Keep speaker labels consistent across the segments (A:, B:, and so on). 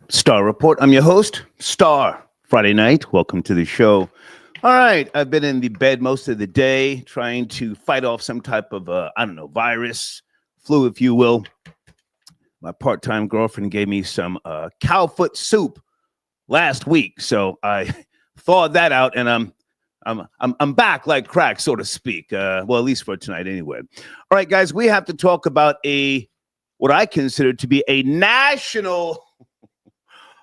A: Star Report. I'm your host, Star. Friday night. Welcome to the show. All right. I've been in the bed most of the day trying to fight off some type of, virus, flu, if you will. My part time girlfriend gave me some cow foot soup last week. So I thawed that out and I'm back like crack, so to speak. Well, at least for tonight anyway. All right, guys, we have to talk about what I consider to be a national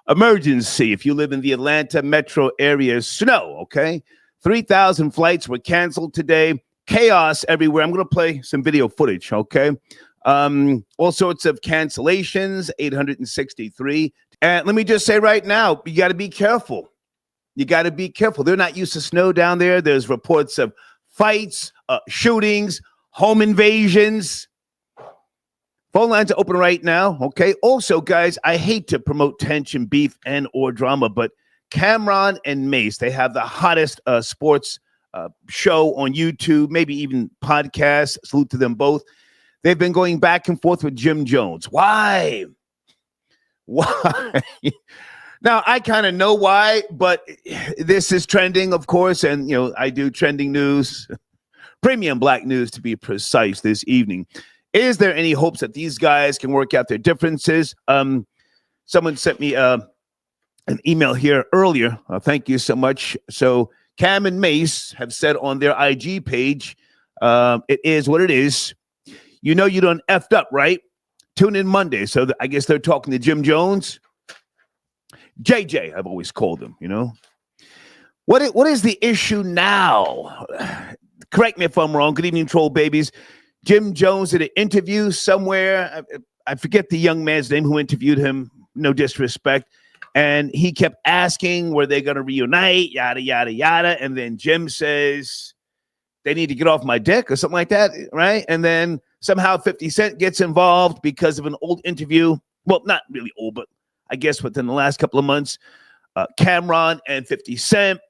A: emergency. If you live in the Atlanta metro area, snow, okay? 3,000 flights were canceled today. Chaos everywhere. I'm going to play some video footage, okay? All sorts of cancellations, 863. And let me just say right now, you got to be careful. You got to be careful. They're not used to snow down there. There's reports of fights, shootings, home invasions. Phone lines are open right now, okay? Also, guys, I hate to promote tension, beef, and or drama, but Cameron and Mase, they have the hottest sports show on YouTube, maybe even podcast. Salute to them both. They've been going back and forth with Jim Jones. Why? Why? Now, I kind of know why, but this is trending, of course, and, you know, I do trending news, premium black news to be precise this evening. Is there any hopes that these guys can work out their differences? Someone sent me an email here earlier. Thank you so much. So Cam and Mase have said on their IG page, it is what it is. You know you done effed up, right? Tune in Monday. So I guess they're talking to Jim Jones. JJ, I've always called him, you know. What is the issue now? Correct me if I'm wrong. Good evening, troll babies. Jim Jones did an interview somewhere. I forget the young man's name who interviewed him. No disrespect. And he kept asking, were they going to reunite? Yada, yada, yada. And then Jim says, they need to get off my dick or something like that, right? And then somehow 50 Cent gets involved because of an old interview. Well, not really old, but I guess within the last couple of months. Cameron and 50 Cent.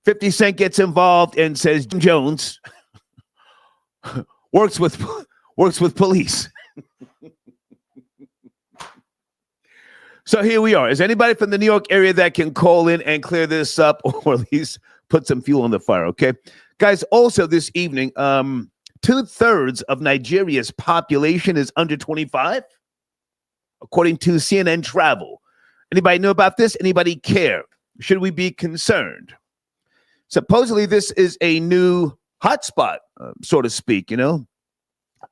A: 50 Cent gets involved and says, Jim Jones works with police. So here we are. Is anybody from the New York area that can call in and clear this up, or at least put some fuel on the fire? Okay, guys. Also, this evening, 2/3 of Nigeria's population is under 25, according to CNN Travel. Anybody know about this? Anybody care? Should we be concerned? Supposedly, this is a new hotspot, so to speak, you know.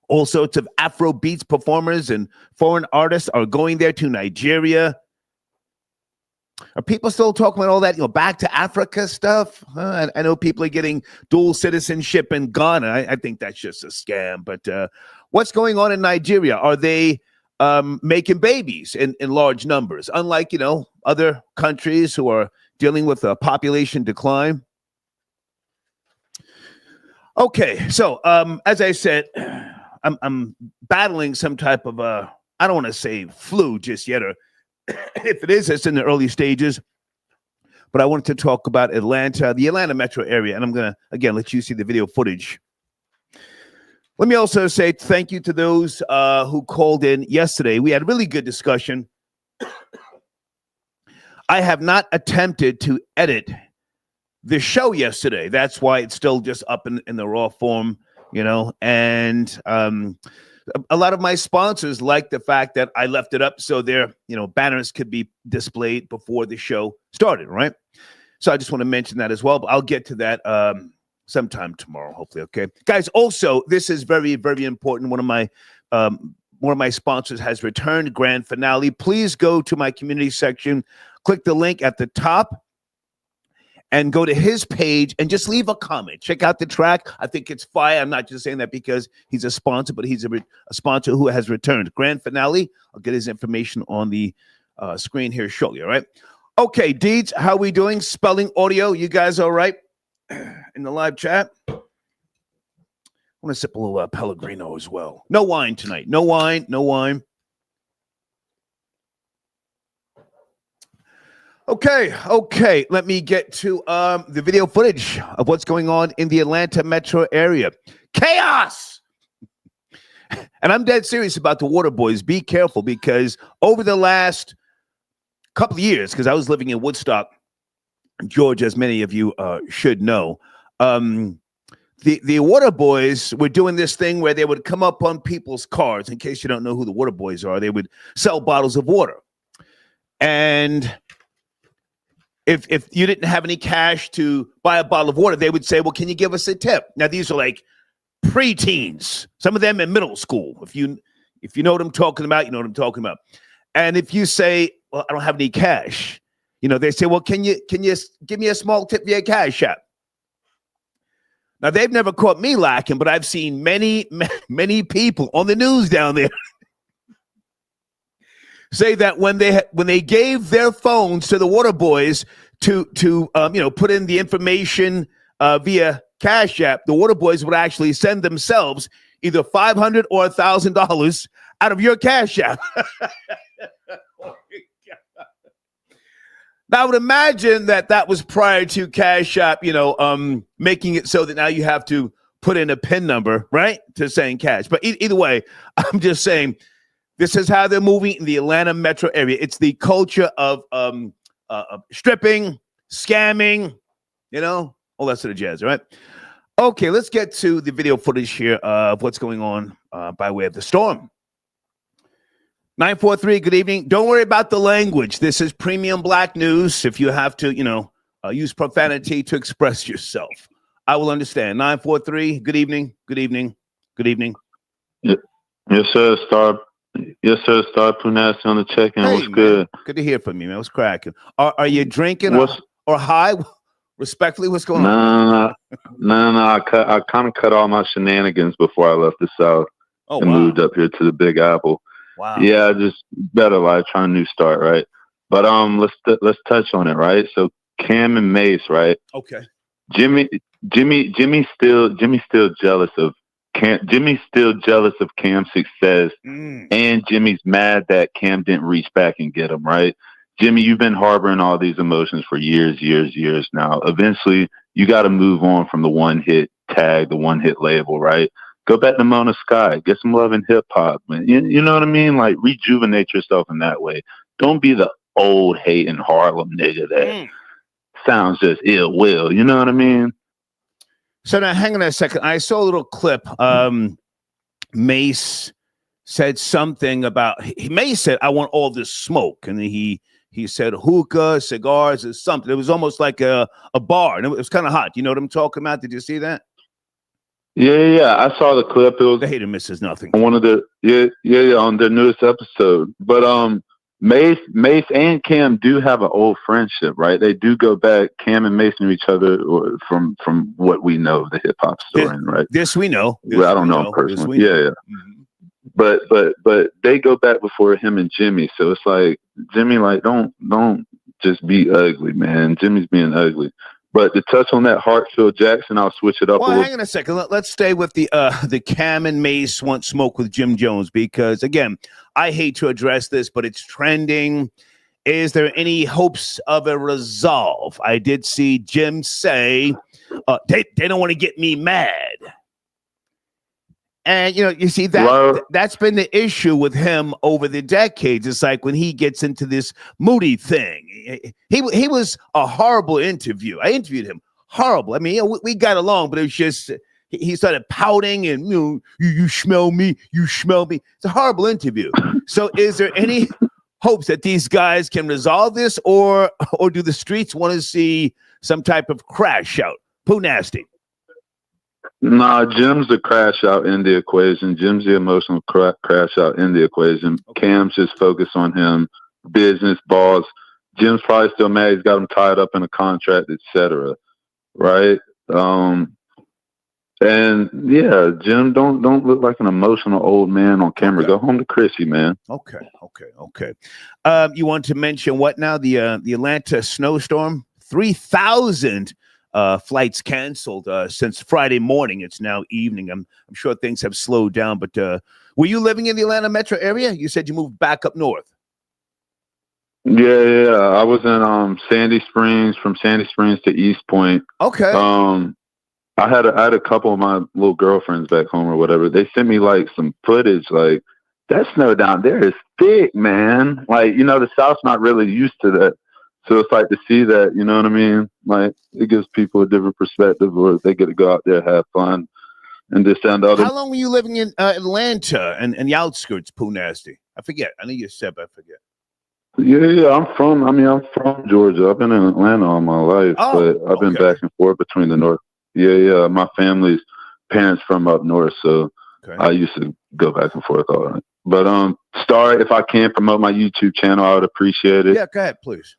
A: All sorts of Afro beats performers and foreign artists are going there to Nigeria. Are people still talking about all that, you know, back to Africa stuff? I know people are getting dual citizenship in Ghana. I think that's just a scam. But what's going on in Nigeria? Are they making babies in large numbers, unlike, you know, other countries who are dealing with a population decline? Okay, so as I said, I'm battling some type of I don't want to say flu just yet, or if it is, it's in the early stages. But I wanted to talk about Atlanta, the Atlanta metro area, and I'm gonna again let you see the video footage. Let me also say thank you to those who called in yesterday. We had a really good discussion. I have not attempted to edit the show yesterday. That's why it's still just up in the raw form, you know. And a lot of my sponsors like the fact that I left it up so their, you know, banners could be displayed before the show started, right? So I just want to mention that as well. But I'll get to that sometime tomorrow, hopefully. Okay, guys. Also, this is very, very important. One of my sponsors has returned. Grand finale. Please go to my community section. Click the link at the top and go to his page and just leave a comment. Check out the track. I think it's fire. I'm not just saying that because he's a sponsor, but he's a sponsor who has returned. Grand finale. I'll get his information on the screen here shortly, all right? Okay, Deeds, how we doing? Spelling audio, you guys all right in the live chat? I want to sip a little Pellegrino as well. No wine tonight. No wine, no wine. Okay. Let me get to the video footage of what's going on in the Atlanta metro area. Chaos! And I'm dead serious about the water boys. Be careful, because over the last couple of years, because I was living in Woodstock, Georgia, as many of you should know. The water boys were doing this thing where they would come up on people's cars. In case you don't know who the water boys are, they would sell bottles of water. And if you didn't have any cash to buy a bottle of water, they would say, well, can you give us a tip? Now, these are like preteens, some of them in middle school. If you know what I'm talking about, you know what I'm talking about. And if you say, well, I don't have any cash, they say, well, can you give me a small tip via Cash App? Now, they've never caught me lacking, but I've seen many, many people on the news down there say that when they gave their phones to the water boys to put in the information via Cash App, the water boys would actually send themselves either $500 or $1,000 out of your Cash App. Now, I would imagine that was prior to Cash App, making it so that now you have to put in a PIN number, right, to saying cash. But either way, I'm just saying this is how they're moving in the Atlanta metro area. It's the culture of stripping, scamming, all that sort of jazz, right? Okay, let's get to the video footage here of what's going on by way of the storm. 943, good evening. Don't worry about the language. This is premium black news. If you have to, use profanity to express yourself, I will understand. 943, good evening. Good evening. Good evening.
B: Yes, sir. Star Punassi on the check-in.
A: Hey,
B: what's good?
A: Good to hear from you, man. What's cracking? Are you drinking or high? Respectfully, what's going on?
B: No. I kind of cut all my shenanigans before I left the South and moved up here to the Big Apple.
A: Wow.
B: Yeah, just better life, trying a new start, right? But let's touch on it, right? So Cam and Mase, right?
A: Okay.
B: Jimmy's still jealous of Cam. Jimmy's still jealous of Cam's success, and Jimmy's mad that Cam didn't reach back and get him, right? Jimmy, you've been harboring all these emotions for years now. Eventually, you got to move on from the one-hit tag, the one-hit label, right? Go back to Mona Sky. Get some love in hip-hop, man. You know what I mean? Like, rejuvenate yourself in that way. Don't be the old hating Harlem nigga that sounds just ill will. You know what I mean?
A: So now, hang on a second. I saw a little clip. Mase said something about... Mase said, I want all this smoke. And he said hookah, cigars, or something. It was almost like a bar. And it was kind of hot. You know what I'm talking about? Did you see that?
B: Yeah. I saw the clip. It was
A: the hate and misses nothing.
B: On one of the on their newest episode. But Mase and Cam do have an old friendship, right? They do go back. Cam and Mase knew each other from what we know, the hip hop story, right?
A: This we know.
B: I don't know him personally. Yeah. Mm-hmm. But they go back before him and Jimmy. So it's like Jimmy, like don't just be ugly, man. Jimmy's being ugly. But to touch on that Hartsfield Jackson, I'll switch it up.
A: Well, hang on a second. Let's stay with the Cam and Mase want smoke with Jim Jones, because again, I hate to address this, but it's trending. Is there any hopes of a resolve? I did see Jim say they don't want to get me mad. And, you see that's been the issue with him over the decades. It's like when he gets into this moody thing. He was a horrible interview. I interviewed him. Horrible. I mean, we got along, but it was just he started pouting and, you smell me. You smell me. It's a horrible interview. So is there any hopes that these guys can resolve this, or do the streets want to see some type of crash out? Pooh Nasty.
B: Nah, Jim's the crash out in the equation. Jim's the emotional crash out in the equation. Okay. Cam's just focused on him, business, boss. Jim's probably still mad. He's got him tied up in a contract, etc. Right? And yeah, Jim, don't look like an emotional old man on camera. Okay. Go home to Chrissy, man.
A: Okay. You want to mention what now? The Atlanta snowstorm, 3,000 flights canceled since Friday morning. It's now evening. I'm sure things have slowed down. But were you living in the Atlanta metro area? You said you moved back up north.
B: Yeah. I was in Sandy Springs, from Sandy Springs to East Point.
A: Okay.
B: I had a couple of my little girlfriends back home or whatever. They sent me like some footage. Like that snow down there is thick, man. Like, the South's not really used to that. So it's like to see that, you know what I mean? Like, it gives people a different perspective, or they get to go out there, have fun, and this and the other.
A: How long were you living in Atlanta and the outskirts, Pooh Nasty? I forget. I know you said, but I forget.
B: Yeah, I'm from Georgia. I've been in Atlanta all my life, but I've been back and forth between the north. Yeah. My family's parents from up north, so I used to go back and forth all right. But Star, if I can promote my YouTube channel, I would appreciate it.
A: Yeah, go ahead, please.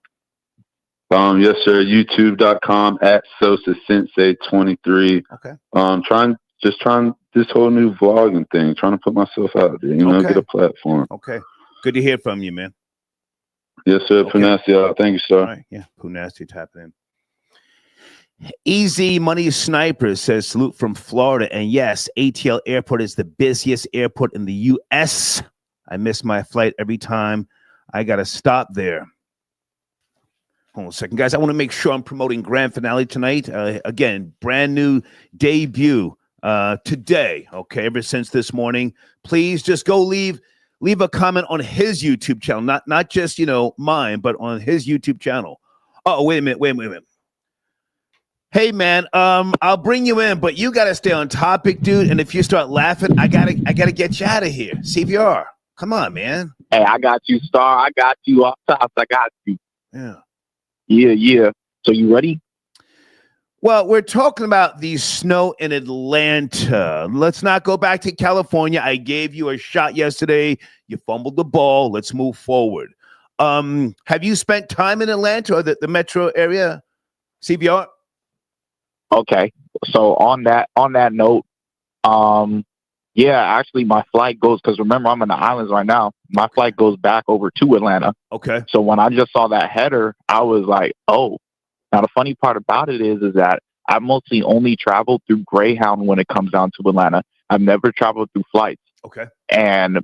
B: Yes, sir. YouTube.com @SosaSensei23.
A: Okay.
B: Trying this whole new vlogging thing, trying to put myself out there, get a platform.
A: Okay. Good to hear from you, man.
B: Yes, sir. Pooh Nasty. Thank you, sir.
A: All right. Yeah, Pooh Nasty tapping in. Easy Money Sniper says, salute from Florida. And yes, ATL Airport is the busiest airport in the U.S. I miss my flight every time I got to stop there. Hold on a second, guys. I want to make sure I'm promoting Grand Finale tonight. Again, brand new debut today. Okay, ever since this morning. Please just go leave a comment on his YouTube channel, not just mine, but on his YouTube channel. Oh, wait a minute. Hey man, I'll bring you in, but you gotta stay on topic, dude. And if you start laughing, I gotta get you out of here. CPR. Come on, man.
C: Hey, I got you, Star. I got you off top. I got you.
A: Yeah.
C: Yeah. So you ready?
A: Well, we're talking about the snow in Atlanta. Let's not go back to California. I gave you a shot yesterday. You fumbled the ball. Let's move forward. Have you spent time in Atlanta or the metro area, CBR?
C: Okay. So on that note, yeah, actually my flight goes, because remember I'm in the islands right now. My flight goes back over to Atlanta.
A: Okay.
C: So when I just saw that header, I was like, oh. Now the funny part about it is that I mostly only travel through Greyhound when it comes down to Atlanta. I've never traveled through flights.
A: Okay.
C: And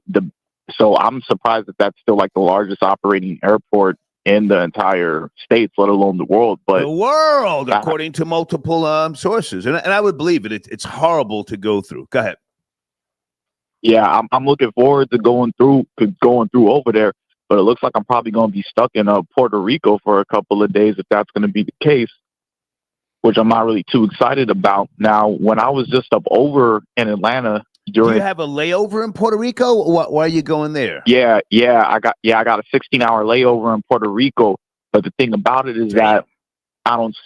C: so I'm surprised that that's still like the largest operating airport in the entire states, let alone the world. But
A: the world, according to multiple sources, and I would believe it. It's horrible to go through. Go ahead.
C: Yeah, I'm looking forward to going through over there. But it looks like I'm probably going to be stuck in Puerto Rico for a couple of days if that's going to be the case, which I'm not really too excited about. Now, when I was just up over in Atlanta
A: do you have a layover in Puerto Rico? Why are you going there?
C: Yeah, I got a 16-hour layover in Puerto Rico. But the thing about it is that I don't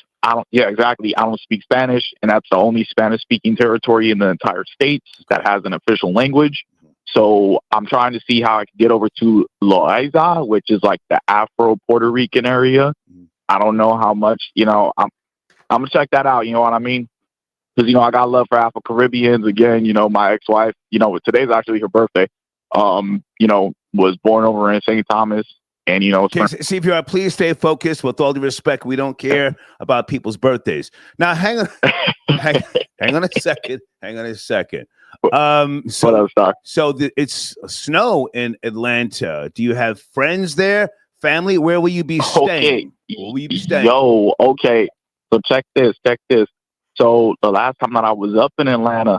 C: speak Spanish, and that's the only Spanish-speaking territory in the entire states that has an official language. So I'm trying to see how I can get over to Loaiza, which is like the Afro Puerto Rican area. I don't know how much, I'm gonna check that out. You know what I mean? Because, I got love for Afro Caribbeans. Again, my ex-wife, today's actually her birthday, was born over in St. Thomas. And,
A: see if you are, please stay focused. With all due respect, we don't care about people's birthdays. Now, hang on a second. It's snow in Atlanta. Do you have friends there? Family? Where will you be staying? Where will you be staying?
C: Yo, okay. So check this. So the last time that I was up in Atlanta,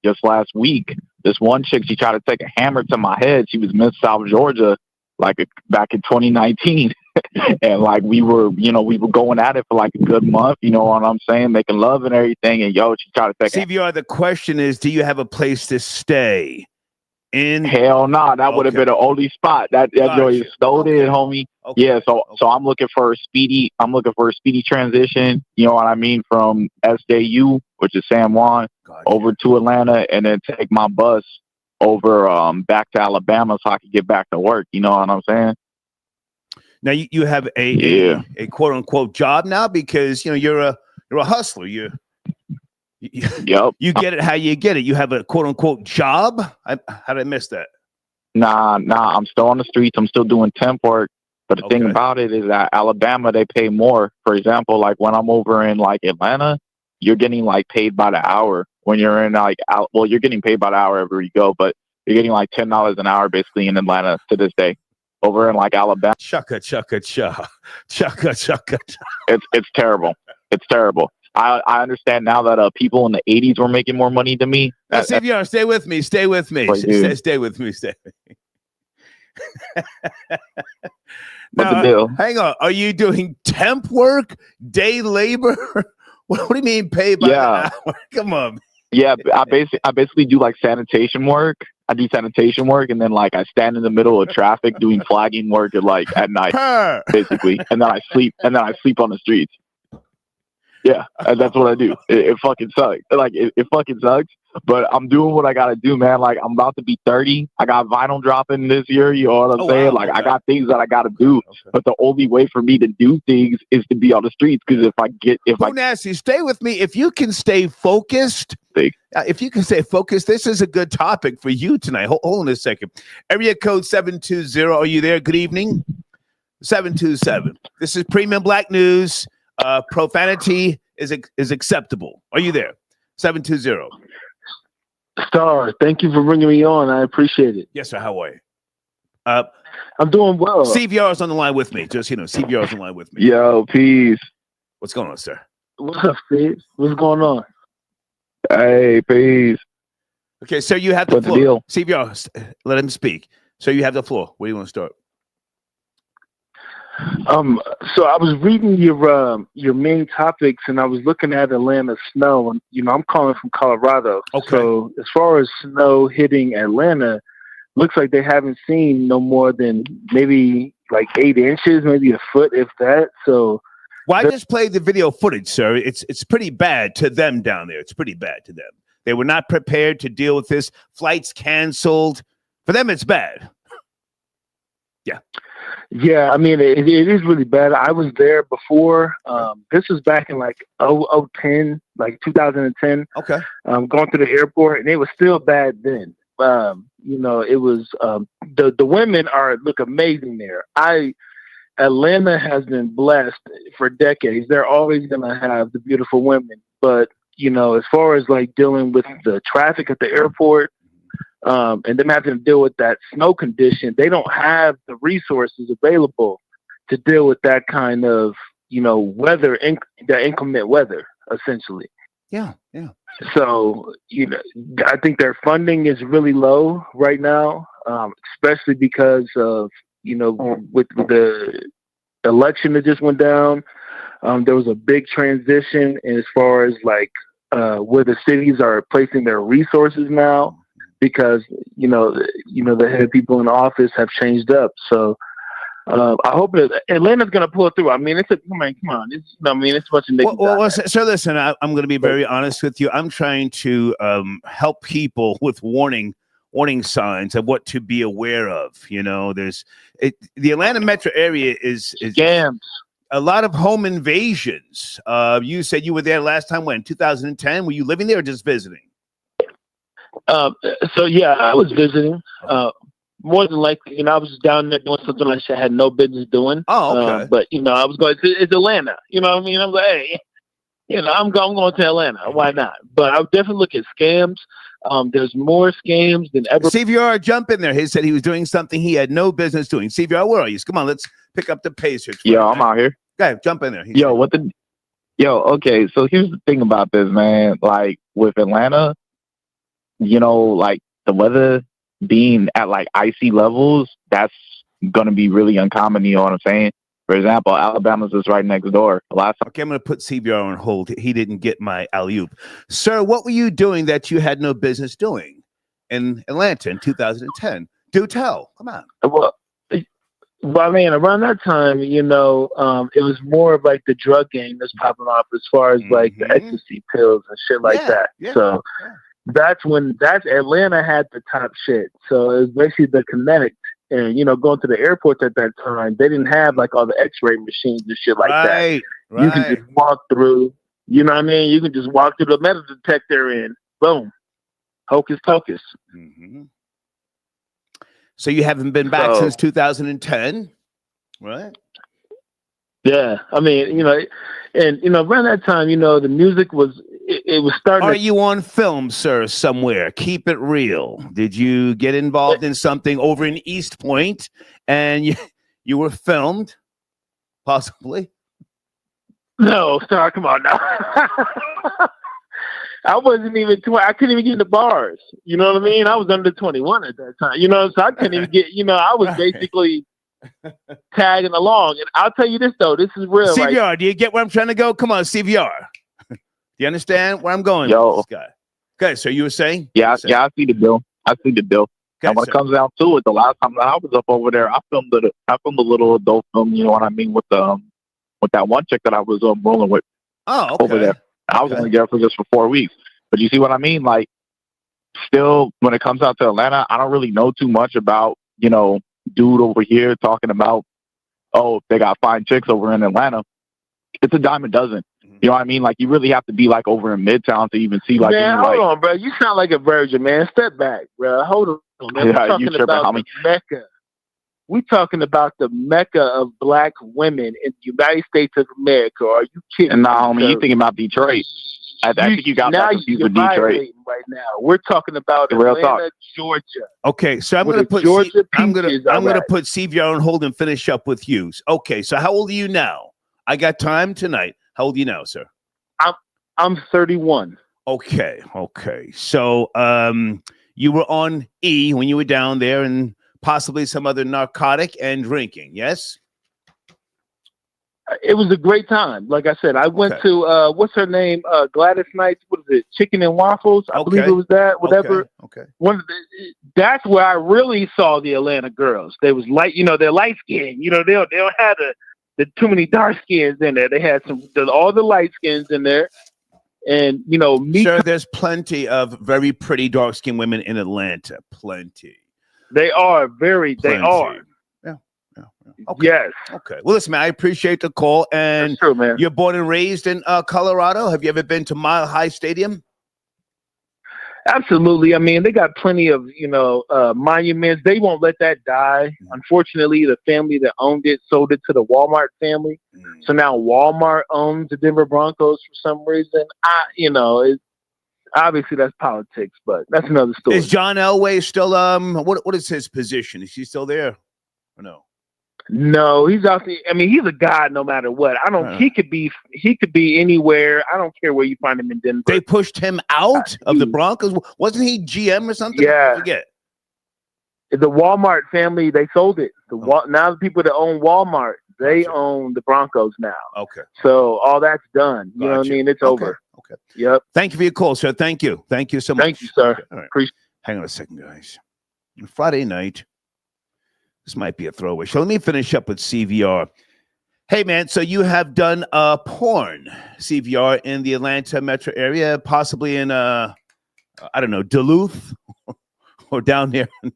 C: just last week, this one chick, she tried to take a hammer to my head. She was Miss South Georgia, back in 2019. And we were going at it for like a good month, you know what I'm saying? Making love and everything. And she tried to take
A: CVR, the question is, do you have a place to stay?
C: Hell no, that would have been the only spot. That joint is snowed in, homie. Okay. Yeah, so I'm looking for a speedy transition, you know what I mean, from SJU, which is San Juan, over to Atlanta, and then take my bus over back to Alabama so I can get back to work, you know what I'm saying?
A: Now you have a quote unquote job now, because you're a hustler. Yep. You get it how you get it. You have a quote unquote job. How did I miss that?
C: Nah. I'm still on the streets. I'm still doing temp work. But the thing about it is that Alabama, they pay more. For example, when I'm over in Atlanta, you're getting paid by the hour. When you're in you're getting paid by the hour everywhere you go, but you're getting $10 an hour basically in Atlanta to this day. Over in Alabama,
A: chaka.
C: It's terrible. It's terrible. I understand now that people in the 80s were making more money than me.
A: Now, CVR, stay with me. Stay with me.
C: Right,
A: Stay with me. Stay with me.
C: What's
A: Now,
C: the deal?
A: hang on. Are you doing temp work, day labor? What do you mean pay by the hour? Come on.
C: Yeah, I basically do like sanitation work. I do sanitation work, and then like I stand in the middle of traffic doing flagging work at night, basically, and then I sleep on the streets. Yeah, and that's what I do. It fucking sucks. Like it fucking sucks, but I'm doing what I gotta do, man. Like I'm about to be 30. I got vinyl dropping this year. You know what I'm saying?
A: Wow,
C: like I got things that I gotta do, but the only way for me to do things is to be on the streets. Because
A: Nasty, stay with me. If you can stay focused, this is a good topic for you tonight. Hold on a second. Area code 720. Are you there? Good evening. 727. This is Premium Black News. Profanity is acceptable. Are you there? 720.
D: Star, thank you for bringing me on. I appreciate it.
A: Yes, sir. How are you?
D: I'm doing well.
A: CVR is on the line with me. Just, CVR is on the line with me.
B: Yo, peace.
A: What's going on, sir?
D: What's up, Steve? What's going on?
B: Hey, peace.
A: Okay, so you have the
C: What's
A: floor.
C: the deal?
A: CVR, let him speak. So you have the floor. Where do you want to start?
D: So I was reading your main topics, and I was looking at Atlanta snow, and I'm calling from Colorado.
A: Okay.
D: So as far as snow hitting Atlanta, looks like they haven't seen no more than maybe like 8 inches, maybe a foot, if that. So,
A: well, I just played the video footage, sir. It's pretty bad to them down there. It's pretty bad to them. They were not prepared to deal with this. Flights canceled. For them, it's bad. Yeah.
D: Yeah, I mean, it is really bad. I was there before. This was back in like 2010.
A: Okay.
D: Going through the airport, and it was still bad then. It was the women look amazing there. Atlanta has been blessed for decades. They're always gonna have the beautiful women, but as far as like dealing with the traffic at the airport. And them having to deal with that snow condition, they don't have the resources available to deal with that kind of, weather, the inclement weather, essentially.
A: Yeah, yeah.
D: So, I think their funding is really low right now, especially because of, with the election that just went down, there was a big transition as far as like where the cities are placing their resources now. Because the head people in office have changed up, so I hope Atlanta's going to pull through. I mean, come on. It's a bunch of niggas.
A: Well, so listen, I'm going to be very honest with you. I'm trying to help people with warning signs of what to be aware of. The Atlanta metro area is
D: scams.
A: A lot of home invasions. You said you were there last time when 2010. Were you living there or just visiting?
D: So yeah, I was visiting. More than likely, I was down there doing something I had no business doing.
A: Oh, okay.
D: But I was going. It's Atlanta. You know what I mean? I'm like, hey, I'm going to Atlanta. Why not? But I would definitely look at scams. There's more scams than ever.
A: CVR, jump in there. He said he was doing something he had no business doing. CVR, where are you? Come on, let's pick up the pace here.
C: Yo, I'm out here.
A: Okay, jump in there.
C: Okay. So here's the thing about this, man. Like with Atlanta. Like the weather being at like icy levels, that's going to be really uncommon. You know what I'm saying? For example, Alabama's just right next door.
A: Okay, I'm going to put CBR on hold. He didn't get my alley-oop. Sir, what were you doing that you had no business doing in Atlanta in 2010? Do tell. Come on.
D: Well, I mean, around that time, it was more of like the drug game that's popping off as far as like the ecstasy pills and shit like that.
A: Yeah,
D: so. Yeah. That's Atlanta had the top shit. So it was basically the Connect and, going to the airport at that time, they didn't have like all the x-ray machines and shit like that.
A: Right.
D: You can just walk through, you know what I mean? You can just walk through the metal detector and boom, hocus pocus.
A: Mm-hmm. So you haven't been back since 2010, right?
D: Yeah. I mean, around that time, the music was, it was starting.
A: Are you on film, sir, somewhere? Keep it real. Did you get involved in something over in East Point and you were filmed? Possibly.
D: No, sorry, come on now. I wasn't even 20. I couldn't even get in the bars. You know what I mean? I was under 21 at that time. You know, so I couldn't even get. You know, I was basically tagging along. And I'll tell you this though, this is real.
A: CVR,
D: right?
A: do you get where I'm trying to go? Come on, CVR. Do you understand where I'm going
C: Yo.
A: with this guy? Okay, so you were saying?
C: Yeah, yeah, I see the bill.
A: Okay,
C: And when it comes down to it, the last time that I was up over there, I filmed a little adult film. You know what I mean, with that one chick that I was rolling with over there. I was only there for just for 4 weeks, but you see what I mean? Like, still, when it comes out to Atlanta, I don't really know too much about, you know, dude over here talking about, oh, they got fine chicks over in Atlanta. It's a dime a dozen. You know what I mean? Like, you really have to be like over in Midtown to even see like.
D: Man, hold on, bro. You sound like a virgin, man. Step back, bro. Hold on, man. We're talking about the Mecca. We're talking about the Mecca of black women in the United States of America. Are you kidding?
C: Nah, homie, you thinking about Detroit? I think you got that confused with Detroit.
D: Right now, we're talking about Atlanta, Georgia.
A: Okay, so I'm going to put I'm going to put CVR on hold and finish up with you. Okay, so how old are you now? I got time tonight. How old are you now, sir?
D: I'm 31.
A: Okay. So you were on E when you were down there, and possibly some other narcotic and drinking. Yes.
D: It was a great time. Like I said, I went to what's her name? Gladys Knight's. What is it? Chicken and Waffles. I believe it was that. Whatever.
A: Okay.
D: That's where I really saw the Atlanta girls. They was light. You know, they're light skinned. You know, they don't have the too many dark skins in there. They had all the light skins in there. And, you know,
A: sure, there's plenty of very pretty dark skinned women in Atlanta. Plenty.
D: They are they are.
A: Yeah.
D: Okay. Yes.
A: Okay. Well, listen, man, I appreciate the call. And
D: that's true, man.
A: You're born and raised in Colorado. Have you ever been to Mile High Stadium?
D: Absolutely. I mean, they got plenty of, you know, monuments. They won't let that die. Unfortunately, the family that owned it sold it to the Walmart family. So now Walmart owns the Denver Broncos for some reason. Obviously that's politics, but that's another story.
A: Is John Elway still what is his position? Is he still there or no?
D: No, he's out there. I mean, he's a god no matter what. He could be anywhere. I don't care where you find him in Denver.
A: They pushed him out of the Broncos. Wasn't he GM or something?
D: Yeah.
A: I forget.
D: The Walmart family, they sold it. Now the people that own Walmart, they own the Broncos now.
A: Okay.
D: So all that's done. You know what I mean? It's over.
A: Okay.
D: Yep.
A: Thank you for your call, sir. Thank you. Thank you so much.
D: Thank you, sir.
A: Okay. All right.
D: Appreciate.
A: Hang on a second, guys. Friday night. This might be a throwaway show. Let me finish up with CVR. Hey, man, so you have done porn, CVR, in the Atlanta metro area, possibly in, I don't know, Duluth or down there in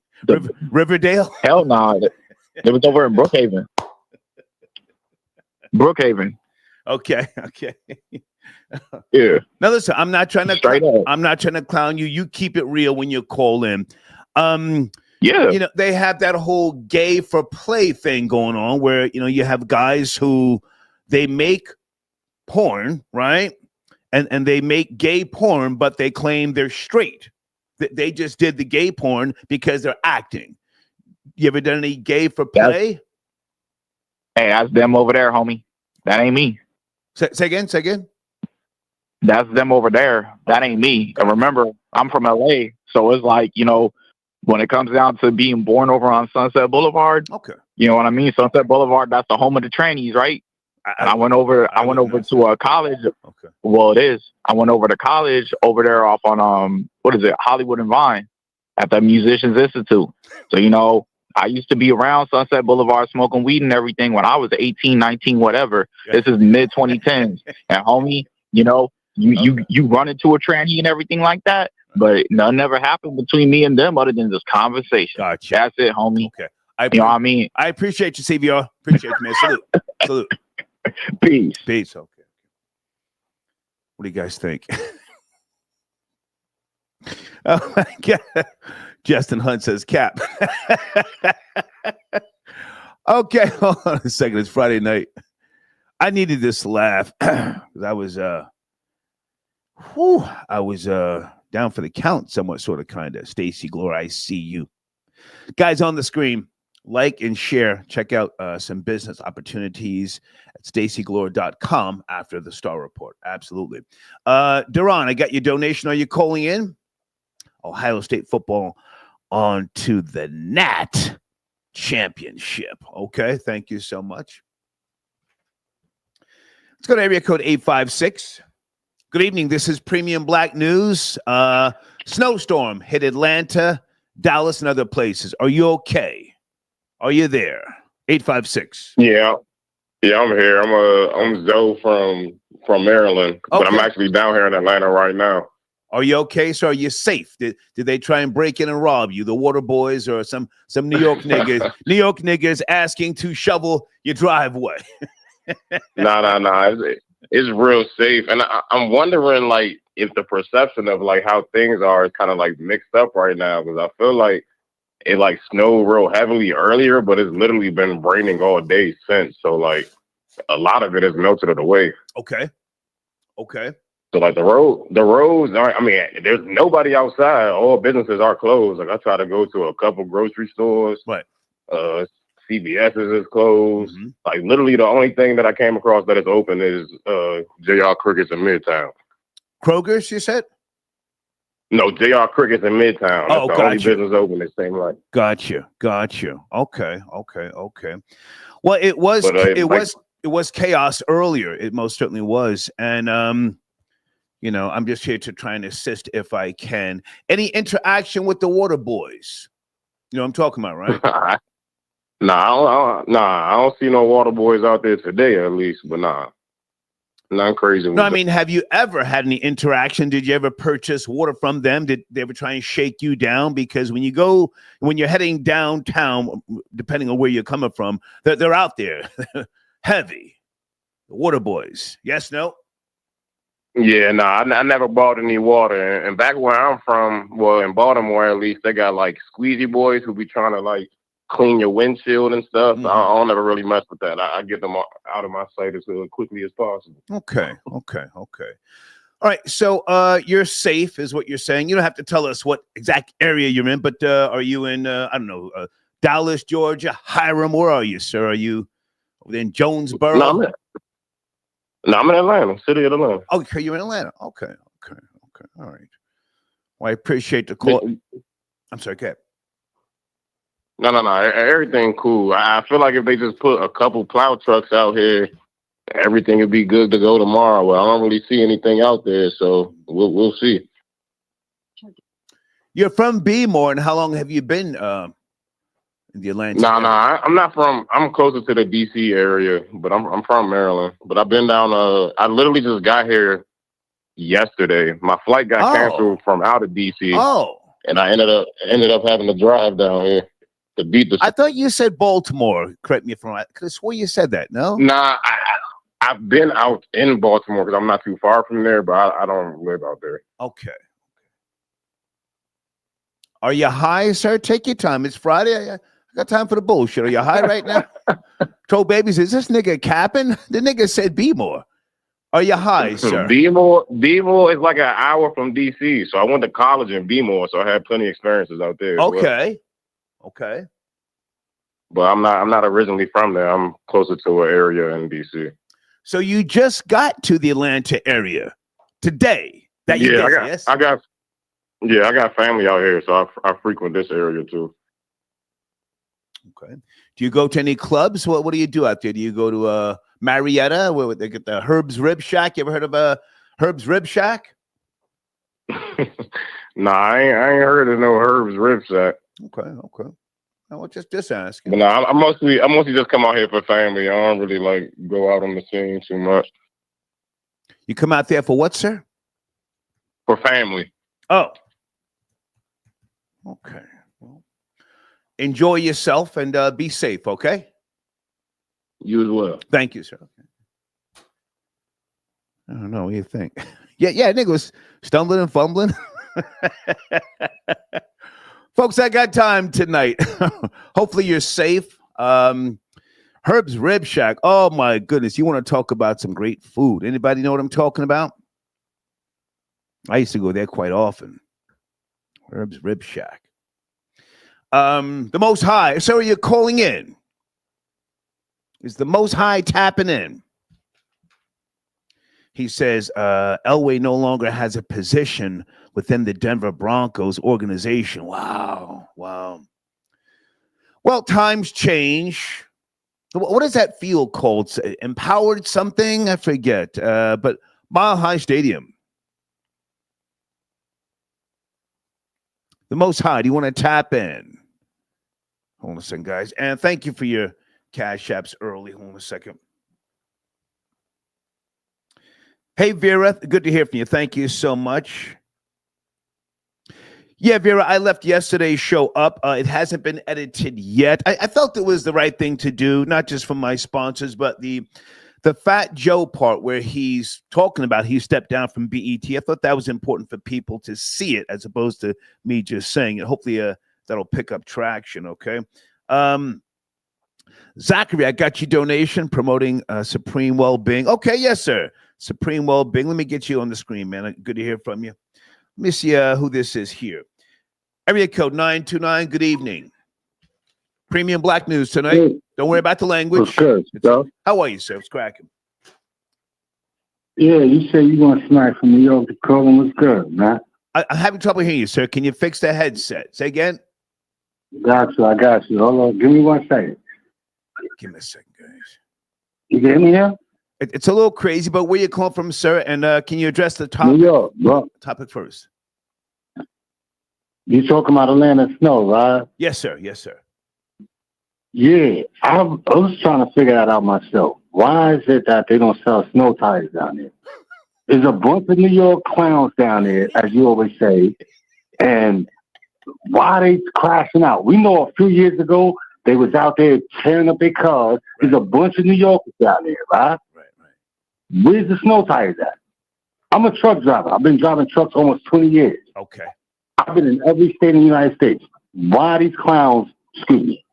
A: Riverdale?
C: Hell no. It was over in Brookhaven.
A: Okay.
C: Yeah.
A: Now, listen, I'm not trying to clown you. You keep it real when you call in.
C: Yeah.
A: You know, they have that whole gay for play thing going on where, you know, you have guys who they make porn, right? And they make gay porn, but they claim they're straight. They just did the gay porn because they're acting. You ever done any gay for play?
C: Hey, that's them over there, homie. That ain't me.
A: Say again.
C: That's them over there. That ain't me. And remember, I'm from LA. So it's like, you know, when it comes down to being born over on Sunset Boulevard, you know what I mean? Sunset Boulevard, that's the home of the trannies, right? And I went over to a college.
A: Okay.
C: Well, it is. I went over to college over there off on Hollywood and Vine at the Musicians Institute. So, you know, I used to be around Sunset Boulevard smoking weed and everything when I was 18, 19, whatever. This is mid 2010s. And homie, you know, you run into a tranny and everything like that. But nothing ever happened between me and them other than just conversation.
A: Gotcha.
C: That's it, homie.
A: Okay.
C: You know what I mean?
A: I appreciate you, CVR. Appreciate you, man. Salute.
C: Peace.
A: Okay. What do you guys think? Oh, my God. Justin Hunt says cap. Okay, hold on a second. It's Friday night. I needed this laugh because I was down for the count, somewhat, sort of, kind of. Stacy Gloria, I see you. Guys on the screen, like and share. Check out some business opportunities That's DaceyGlore.com after the Star Report. Absolutely. Duran, I got your donation. Are you calling in? Ohio State football on to the Nat Championship. Okay, thank you so much. Let's go to area code 856. Good evening. This is Premium Black News. Snowstorm hit Atlanta, Dallas, and other places. Are you okay? Are you there? 856.
E: Yeah, I'm here. I'm Zoe from Maryland, but I'm actually down here in Atlanta right now.
A: Are you okay? So are you safe? Did they try and break in and rob you? The Water Boys or some New York niggas? New York niggas asking to shovel your driveway.
E: Nah. It's real safe, and I'm wondering like if the perception of like how things are is kind of like mixed up right now, because I feel like it like snowed real heavily earlier, but it's literally been raining all day since. So like a lot of it is melted away.
A: Okay.
E: So like the roads aren't. I mean, there's nobody outside. All businesses are closed. Like I try to go to a couple grocery stores.
A: Right.
E: CVS's is closed.
A: Mm-hmm.
E: Like literally the only thing that I came across that is open is JR Crickets in Midtown.
A: Kroger's, you said?
E: No, JR Crickets in Midtown. That's the only business open that same like.
A: Got you. Okay. Well, it was chaos earlier. It most certainly was. And I'm just here to try and assist if I can. Any interaction with the Water Boys? You know what I'm talking about, right?
E: Nah, I don't see no Water Boys out there today, at least. But nothing crazy.
A: No, I mean, have you ever had any interaction? Did you ever purchase water from them? Did they ever try and shake you down? Because when you're heading downtown, depending on where you're coming from, they're out there, heavy. The Water Boys. Yes, no.
E: Yeah, I never bought any water. And back where I'm from, well, in Baltimore at least, they got like squeezy boys who be trying to like clean your windshield and stuff. Mm-hmm. I don't ever really mess with that. I get them out of my sight as quickly as possible.
A: Okay. All right. So you're safe is what you're saying. You don't have to tell us what exact area you're in, but are you in, Dallas, Georgia, Hiram? Where are you, sir? Are you in Jonesboro?
E: No, I'm in Atlanta, city of Atlanta.
A: Okay, you're in Atlanta. Okay. All right. Well, I appreciate the call. I'm sorry, go ahead.
E: No. Everything cool. I feel like if they just put a couple plow trucks out here, everything would be good to go tomorrow. Well, I don't really see anything out there, so we'll see.
A: You're from Bmore, and how long have you been in the Atlanta?
E: I'm not from. I'm closer to the DC area, but I'm from Maryland. But I've been down. I literally just got here yesterday. My flight got canceled from out of DC. And I ended up having to drive down here to beat the.
A: I thought you said Baltimore. Correct me if I'm wrong. I could have swore you said that. No.
E: Nah, I've been out in Baltimore because I'm not too far from there, but I don't live out there.
A: Okay. Are you high, sir? Take your time. It's Friday. I got time for the bullshit. Are you high right now? Troll babies, is this nigga capping? The nigga said be more. Are you high, sir?
E: B-more is like an hour from DC. So I went to college in B-more, so I had plenty of experiences out there.
A: Okay.
E: But I'm not originally from there. I'm closer to an area in DC.
A: So you just got to the Atlanta area today. I
E: got family out here, so I frequent this area too.
A: Okay. Do you go to any clubs? What do you do out there? Do you go to Marietta, where they get the Herb's Rib Shack? You ever heard of Herb's Rib Shack?
E: Nah, I ain't heard of no Herb's Rib Shack.
A: Okay. I was just asking.
E: But no, I mostly just come out here for family. I don't really like go out on the scene too much.
A: You come out there for what, sir?
E: For family.
A: Oh. Okay. Well, enjoy yourself and be safe, okay?
E: You as well.
A: Thank you, sir. Okay. I don't know. What do you think? Yeah, nigga was stumbling and fumbling. Folks, I got time tonight. Hopefully you're safe. Herb's Rib Shack. Oh, my goodness. You want to talk about some great food. Anybody know what I'm talking about? I used to go there quite often. Herb's Rib Shack. The Most High. So are you calling in? Is the Most High tapping in? He says Elway no longer has a position within the Denver Broncos organization. Wow. Well, times change. What is that field called? Empowered something? I forget. But Mile High Stadium. The Most High. Do you want to tap in? Hold on a second, guys. And thank you for your cash apps early. Hold on a second. Hey, Vera. Good to hear from you. Thank you so much. Yeah, Vera, I left yesterday's show up. It hasn't been edited yet. I felt it was the right thing to do, not just for my sponsors, but the Fat Joe part where he's talking about he stepped down from BET. I thought that was important for people to see it as opposed to me just saying it. Hopefully that'll pick up traction, okay? Zachary, I got your donation promoting Supreme Wellbeing. Okay, yes, sir. Supreme Wellbeing. Let me get you on the screen, man. Good to hear from you. Let me see who this is here. Area code 929. Good evening. Premium Black News tonight. Hey. Don't worry about the language.
F: Good,
A: how are you, sir? It's cracking.
F: Yeah, you say you want to snipe from New York to Colin. What's good, man?
A: I'm having trouble hearing you, sir. Can you fix the headset? Say again.
F: Got you. I got you. Hold on. Give me 1 second.
A: Give me a second, guys.
F: You get me now?
A: It's a little crazy, but where you calling from, sir? And can you address the topic?
F: New York, bro.
A: Topic first.
F: You talking about Atlanta snow, right?
A: Yes, sir. Yes, sir.
F: Yeah, I was trying to figure that out myself. Why is it that they don't sell snow tires down there? There's a bunch of New York clowns down there, as you always say, and why are they crashing out? We know a few years ago they was out there tearing up their cars. There's a bunch of New Yorkers down there, right?
A: Right.
F: Where's the snow tires at? I'm a truck driver. I've been driving trucks almost 20 years.
A: Okay.
F: I've been in every state in the United States. Why these clowns,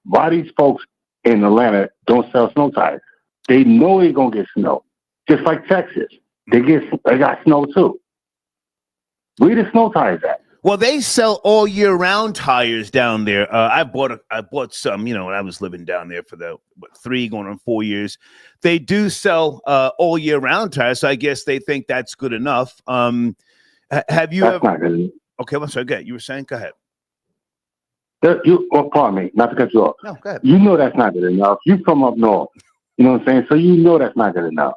F: why these folks in Atlanta don't sell snow tires? They know they're going to get snow. Just like Texas. They got snow too. Where the snow tires at?
A: Well, they sell all year round tires down there. I bought some, when I was living down there for the 3 going on 4 years. They do sell all year round tires, so I guess they think that's good enough. Have you
F: That's not good enough.
A: Okay, I'm sorry. Go ahead. You were saying? Go ahead.
F: Pardon me, not to cut you off.
A: No, go ahead.
F: You know that's not good enough. You from up north. You know what I'm saying? So you know that's not good enough.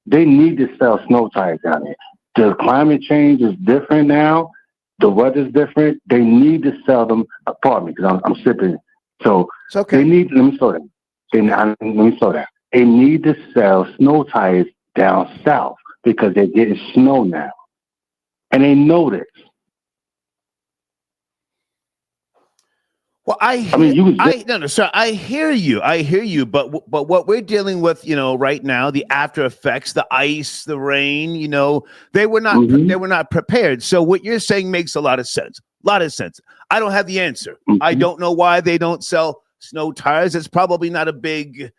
F: They need to sell snow tires down there. The climate change is different now. The weather's different. They need to sell them. Pardon me, because I'm sipping. So
A: it's okay.
F: Let me slow down. Let me slow down. They need to sell snow tires down south because they're getting snow now. And they know this.
A: Well, I hear you. But what we're dealing with, right now, the after effects, the ice, the rain, they were not prepared. So what you're saying makes a lot of sense. I don't have the answer.
F: Mm-hmm.
A: I don't know why they don't sell snow tires. It's probably not a big,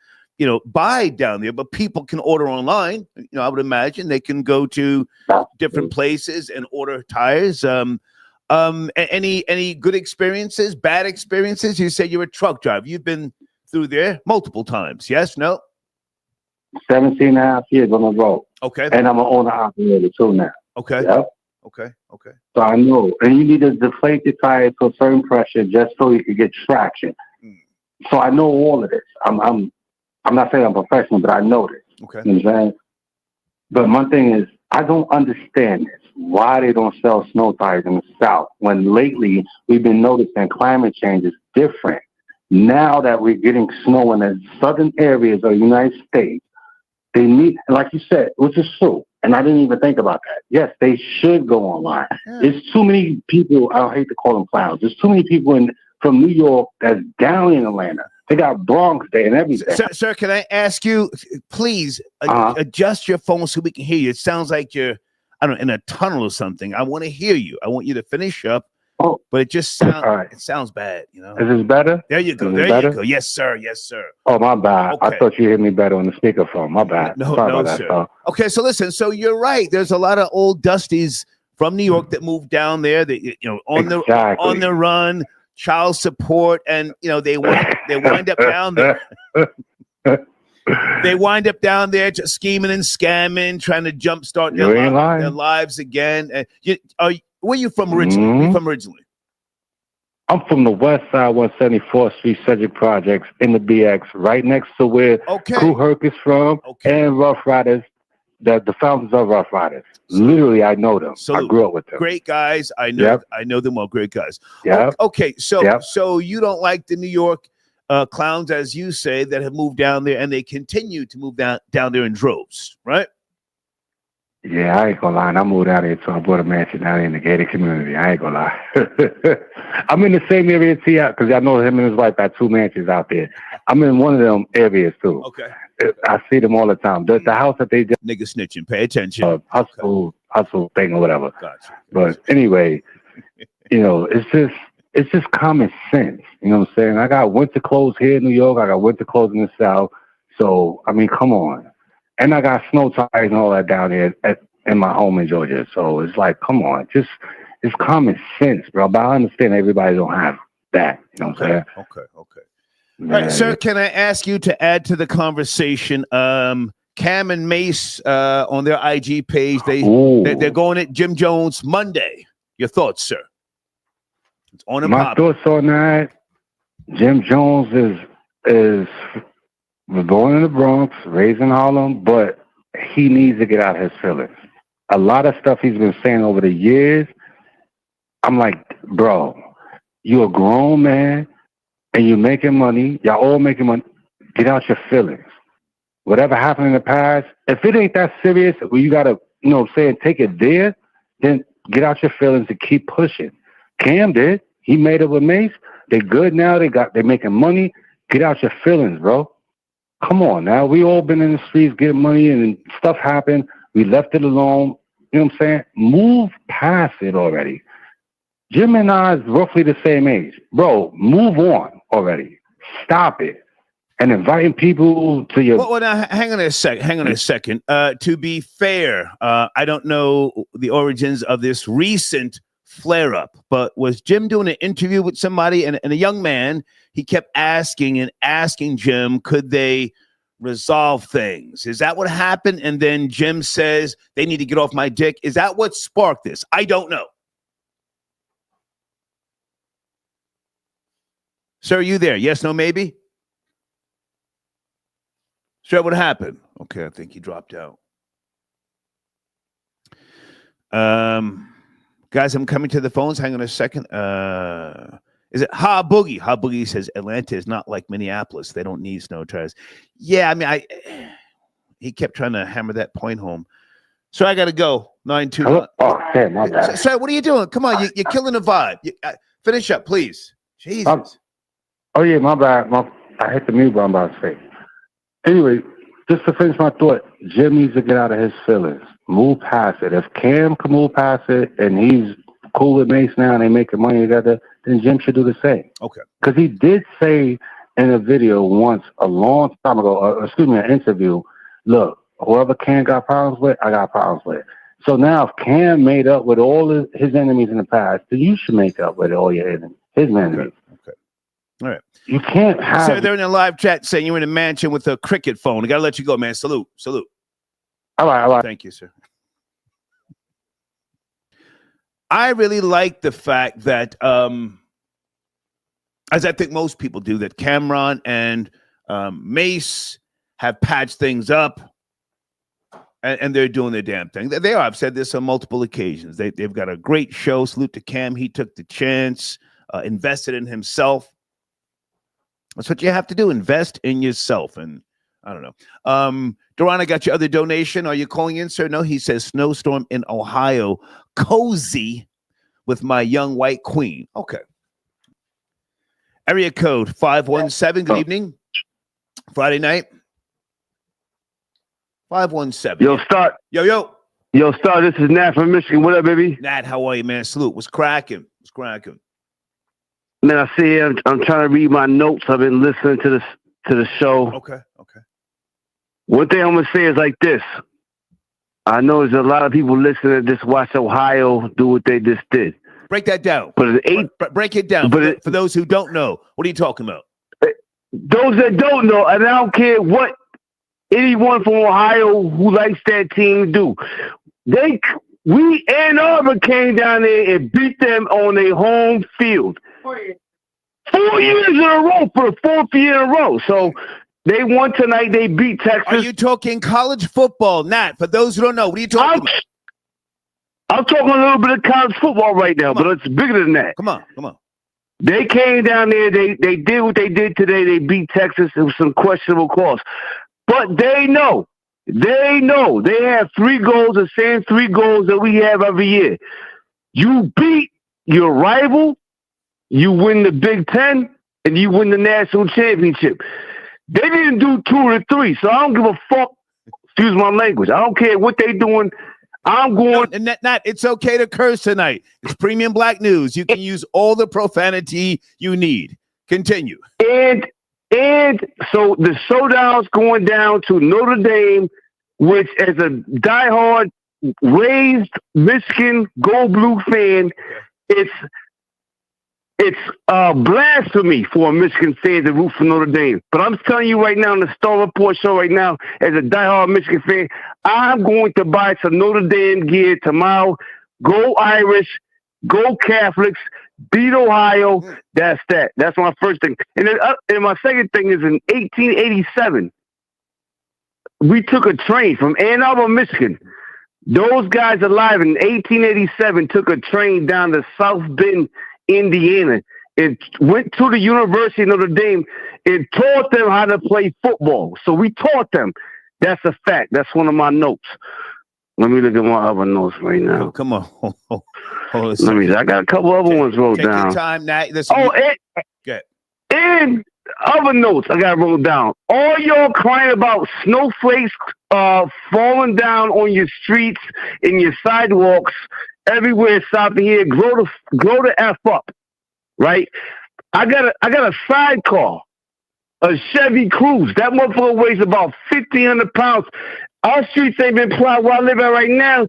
A: buy down there, but people can order online. I would imagine they can go to different places and order tires. Any good experiences, bad experiences? You said you're a truck driver. You've been through there multiple times. Yes, no?
F: 17 and a half years on the road.
A: Okay.
F: And I'm an owner operator too now.
A: Okay.
F: Yep.
A: Okay.
F: So I know. And you need to deflate the tire to a certain pressure just so you can get traction. So I know all of this. I'm not saying I'm professional, but I know this.
A: Okay.
F: You know what I'm saying? But one thing is, I don't understand this. Why they don't sell snow tires in the South when lately we've been noticing climate change is different. Now that we're getting snow in the southern areas of the United States, they need, like you said, which is true, and I didn't even think about that. Yes, they should go online. Yeah. There's too many people, I hate to call them clowns, there's too many people from New York that's down in Atlanta. They got Bronx Day and everything.
A: Sir, can I ask you, please adjust your phone so we can hear you? It sounds like you're, in a tunnel or something. I want to hear you. I want you to finish up. Oh, but it just sounds bad.
F: Is this better?
A: There you go. You go. Yes, sir.
F: Oh, my bad. Okay. I thought you heard me better on the speakerphone. My bad.
A: No, sir. Okay, so listen. So you're right. There's a lot of old dusties from New York that moved down there. That on the run. Child support, and they wind up down there. they wind up down there just scheming and scamming, trying to jumpstart
F: You ain't lying.
A: their lives again. Where you from originally? Where you from originally?
F: I'm from the west side, 174th Street, Cedric Projects, in the BX, right next to where Crew Herc is from, and Rough Riders, the founders of Rough Riders. Literally, I know them. I grew up with them.
A: Great guys. I know them all. Great guys.
F: Yep.
A: Okay, so you don't like the New York clowns, as you say, that have moved down there, and they continue to move down there in droves, right?
F: Yeah, I ain't gonna lie. I moved out here, so I bought a mansion out in the gated community. I ain't gonna lie. I'm in the same area as T.I. because I know him and his wife got 2 mansions out there. I'm in one of them areas too.
A: Okay.
F: I see them all the time. The house that they just
A: nigga snitching. Pay attention.
F: Hustle thing or whatever.
A: Gotcha.
F: But anyway, it's just common sense. You know what I'm saying? I got winter clothes here in New York. I got winter clothes in the South. So I mean, come on. And I got snow tires and all that down here in my home in Georgia. So it's like, come on, it's common sense, bro. But I understand everybody don't have that. You know what I'm saying?
A: Okay. All right, sir, can I ask you to add to the conversation? Cam and Mase on their IG page, they're going at Jim Jones Monday. Your thoughts, sir? It's on and
F: my thoughts on that. Jim Jones was born in the Bronx, raised in Harlem, but he needs to get out his feelings. A lot of stuff he's been saying over the years, I'm like, bro, you a grown man and you're making money. Y'all all making money. Get out your feelings. Whatever happened in the past, if it ain't that serious, where you got to, take it there, then get out your feelings and keep pushing. Cam did. He made it with Mase. They're good now. They're making money. Get out your feelings, bro. Come on now. We all been in the streets getting money and stuff happened. We left it alone. You know what I'm saying? Move past it already. Jim and I is roughly the same age. Bro, move on already. Stop it. And inviting people to your...
A: Well, now, hang on a second. To be fair, I don't know the origins of this recent flare-up, but was Jim doing an interview with somebody, and a young man, he kept asking Jim, could they resolve things? Is that what happened? And then Jim says, they need to get off my dick. Is that what sparked this? I don't know. Sir, are you there? Yes, no, maybe? Sir, what happened? Okay, I think he dropped out. Guys, I'm coming to the phones. Hang on a second. Is it Ha Boogie? Ha Boogie says Atlanta is not like Minneapolis. They don't need snow tires. Yeah, I mean, he kept trying to hammer that point home. So I got to go. 929.
F: Oh, damn, my bad.
A: Sir, what are you doing? Come on, you're killing the vibe. Finish up, please. Jesus.
F: Oh, yeah, my bad. I hit the mute button by mistake. Anyway, just to finish my thought, Jim needs to get out of his feelings. Move past it. If Cam can move past it and he's cool with Mase now and they making money together, then Jim should do the same.
A: Okay.
F: Because he did say in a video once a long time ago, an interview, look, whoever Cam got problems with, I got problems with. So now if Cam made up with all his enemies in the past, then you should make up with all his enemies.
A: Okay. All right.
F: You can't have...
A: So they're in a live chat saying you're in a mansion with a cricket phone. I got to let you go, man. Salute.
F: All right.
A: Thank you, sir. I really like the fact that, as I think most people do, that Cameron and Mase have patched things up, and they're doing their damn thing. They are. I've said this on multiple occasions. They've got a great show. Salute to Cam. He took the chance, invested in himself. That's what you have to do. Invest in yourself. And I don't know. Duran, I got your other donation. Are you calling in, sir? No, he says snowstorm in Ohio. Cozy with my young white queen. Okay. Area code 517. Good evening. Friday night. 517.
G: Yo, Start. Yo, Star, this is Nat from Michigan. What up, baby?
A: Nat, how are you, man? Salute. What's cracking?
G: Man, I see I'm trying to read my notes. I've been listening to the show.
A: Okay.
G: One thing I'm gonna say is like this. I know there's a lot of people listening to this watch Ohio do what they just did.
A: Break that down. Break it down for those who don't know. What are you talking about?
G: Those that don't know, and I don't care what anyone from Ohio who likes that team do. We Ann Arbor came down there and beat them on their home field. 4 years in a row for the fourth year in a row. So they won tonight. They beat Texas.
A: Are you talking college football, Nat? For those who don't know, what are you talking about?
G: I'm talking a little bit of college football right now, but it's bigger than that.
A: Come on.
G: They came down there. They did what they did today. They beat Texas. It was some questionable calls. But they know. They have 3 goals, the same 3 goals that we have every year. You beat your rival, you win the Big Ten, and you win the national championship. They didn't do 2 or 3, so I don't give a fuck. Excuse my language. I don't care what they doing. I'm going.
A: No, Nat, it's okay to curse tonight. It's Premium Black News. You can use all the profanity you need. Continue.
G: And so the showdown's going down to Notre Dame, which as a diehard raised Michigan Gold Blue fan, it's blasphemy for a Michigan fan to root for Notre Dame. But I'm telling you right now on the Star Report show right now, as a diehard Michigan fan, I'm going to buy some Notre Dame gear tomorrow. Go Irish, go Catholics, beat Ohio. That's that. That's my first thing. And then my second thing is in 1887, we took a train from Ann Arbor, Michigan. Those guys alive in 1887 took a train down to South Bend, Indiana. It went to the University of Notre Dame. It taught them how to play football. So we taught them. That's a fact. That's one of my notes. Let me look at my other notes right now.
A: Oh, come on. Hold on.
G: Let me. I got a couple other ones wrote down.
A: Take your time, Nat. Listen,
G: and other notes I got wrote down. All y'all crying about snowflakes falling down on your streets and your sidewalks everywhere south of here. Grow the F up, right? I got a sidecar, a Chevy Cruze. That motherfucker weighs about 1,500 pounds. Our streets ain't been plowed where I live at right now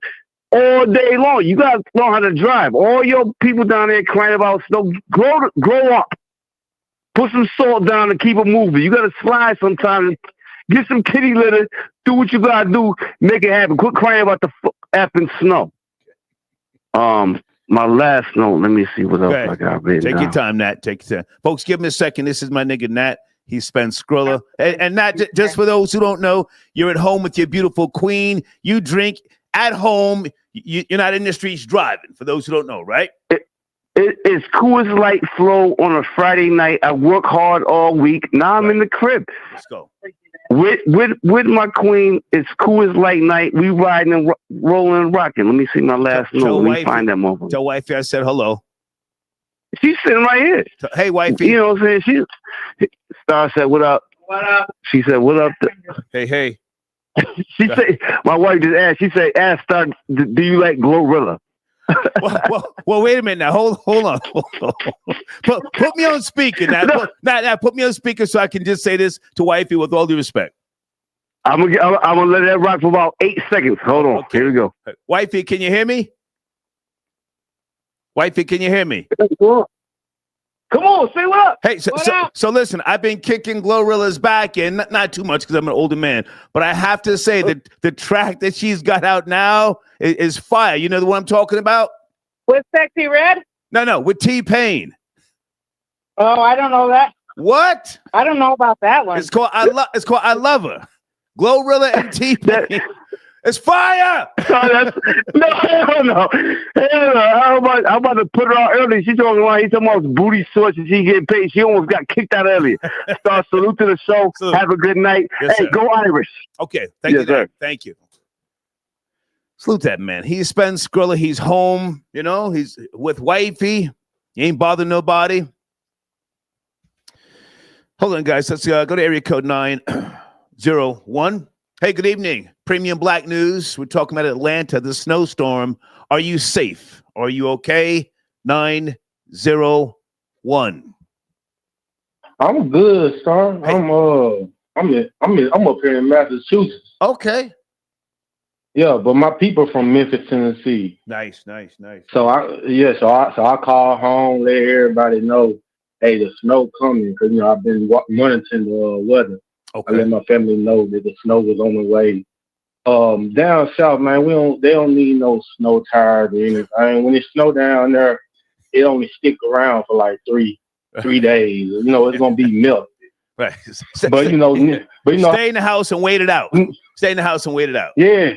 G: all day long. You got to learn how to drive. All your people down there crying about snow, grow up. Put some salt down and keep it moving. You got to slide sometimes. Get some kitty litter. Do what you got to do. Make it happen. Quit crying about the effing snow. My last note. Let me see what else I got written
A: Take
G: down.
A: your time, Nat. Take your time. Folks, give me a second. This is my nigga, Nat. He spends Skrilla. And Nat, just for those who don't know, you're at home with your beautiful queen. You drink at home. You're not in the streets driving, for those who don't know, right?
G: It's cool as light flow on a Friday night. I work hard all week. Now I'm in the crib.
A: Let's go.
G: With my queen, it's cool as light night. We riding and rolling and rocking. Let me see my last note. Let me find that motherfucker.
A: Tell wifey I said hello.
G: She's sitting right here.
A: Hey, wifey.
G: You know what I'm saying? Star said, "What up?"
H: What up?
G: She said, "What up?"
A: Hey.
G: She said, "My wife just asked." She said, "Ask Star, do you like Glorilla?"
A: well, wait a minute now. Hold on. Put me on speaker now. Put me on speaker so I can just say this to wifey with all due respect.
G: I'm gonna let that rock for about 8 seconds. Hold on. Okay. Here we go.
A: Wifey, can you hear me? Wifey, can you hear me?
D: Come on, say what up.
A: Hey, so listen, I've been kicking Glorilla's back in, not too much because I'm an older man, but I have to say that the track that she's got out now is fire. You know the one I'm talking about?
H: With Sexy Red?
A: No, with T-Pain.
H: Oh, I don't know that.
A: What?
H: I don't know about that one.
A: It's called I Love Her. Glorilla and T-Pain. It's fire!
G: No. I'm about to put her out early. She's talking about he's talking about booty shorts and she getting paid. She almost got kicked out earlier. Star, salute to the show. Salute. Have a good night.
A: Yes,
G: hey,
A: sir.
G: Go Irish.
A: Okay, thank you. Sir. Thank you. Salute that man. He spends Skrilla. He's home. You know, he's with wifey. He ain't bothering nobody. Hold on, guys. Let's go to area code 901. Hey, good evening. Premium Black News. We're talking about Atlanta, the snowstorm. Are you safe? Are you okay? 901.
D: I'm good, Star. Hey. I'm up here in Massachusetts.
A: Okay.
D: Yeah, but my people from Memphis, Tennessee.
A: Nice.
D: So I call home, let everybody know, hey, the snow coming, because I've been monitoring the weather. I let my family know that the snow was on the way. Down south, man, they don't need no snow tires or anything. When it snow down there, it only stick around for like three days. You know, it's gonna be milk.
A: Right.
D: But
A: stay in the house and wait it out. Stay in the house and wait it out.
D: Yeah.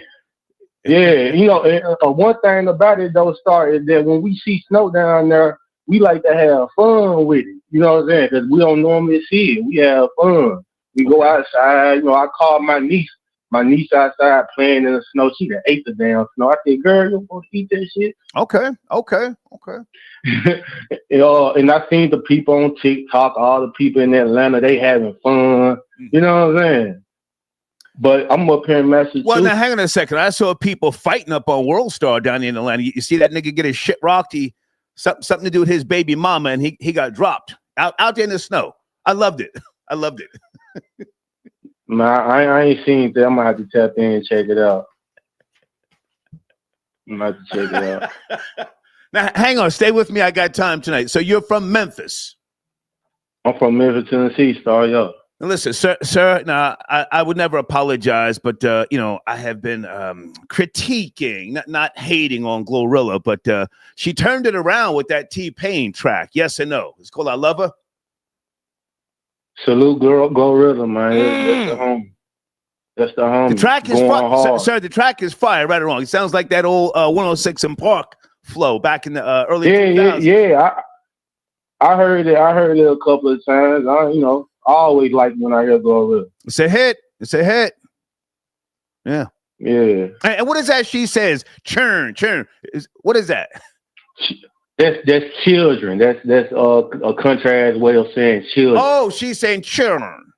D: Yeah. You know, one thing about it though, Star, is that when we see snow down there, we like to have fun with it. You know what I'm saying? Because we don't normally see it. We have fun. We go outside. You know, I called my niece outside playing in the snow. She done ate the damn snow. I said, girl, you supposed to eat that shit?
A: Okay.
D: You know, and I seen the people on TikTok, all the people in Atlanta, they having fun. You know what I'm saying? But I'm up here in Massachusetts.
A: Well, now hang on a second. I saw people fighting up on World Star down in Atlanta. You see that nigga get his shit rocked? Something to do with his baby mama, and he got dropped out there in the snow. I loved it.
D: Nah, I ain't seen that. I'm gonna have to tap in and check it out. I'm gonna have to check it out.
A: Now, hang on. Stay with me. I got time tonight. So you're from Memphis.
D: I'm from Memphis, Tennessee, Star. Yeah.
A: Now listen, sir. Now, I would never apologize, but you know, I have been critiquing, not hating on Glorilla, but she turned it around with that T-Pain track. Yes or no? It's called "I Love Her."
D: Salute, Glorilla, man. That's the home. That's the home.
A: The track is fire, sir. The track is fire, right or wrong. It sounds like that old 106 in Park flow back in the early 2000s.
D: Yeah. I heard it. I heard it a couple of times. I always like when I hear Glorilla.
A: It's a hit. Yeah.
D: Yeah.
A: And what is that? She says, churn. What is that?
D: That's children. That's a country ass way of saying children.
A: Oh, she's saying children.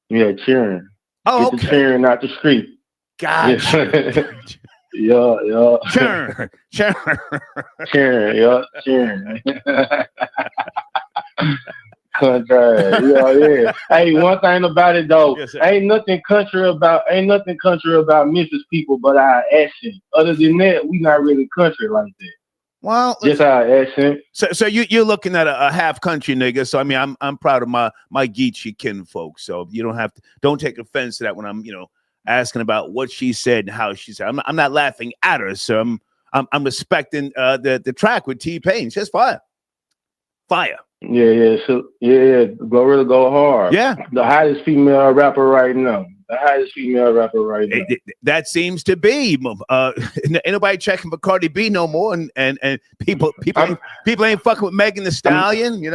D: Yeah, children.
A: Oh,
D: Get the children out the street.
A: Gotcha.
D: Yeah.
A: Churn.
D: Country. Yeah. Hey, one thing about it though,
A: yes,
D: ain't nothing country about Memphis people but our accent. Other than that, we not really country like that.
A: Well,
D: just our accent.
A: So you're looking at a half country nigga. So I mean, I'm proud of my Geechee kin folks. So you don't take offense to that when I'm asking about what she said and how she said. I'm not laughing at her. So I'm respecting the track with T-Pain. It's just fire.
D: Yeah. So Glorilla go hard.
A: Yeah,
D: the hottest female rapper right now.
A: That seems to be. Ain't nobody checking for Cardi B no more, and people ain't fucking with Megan Thee Stallion.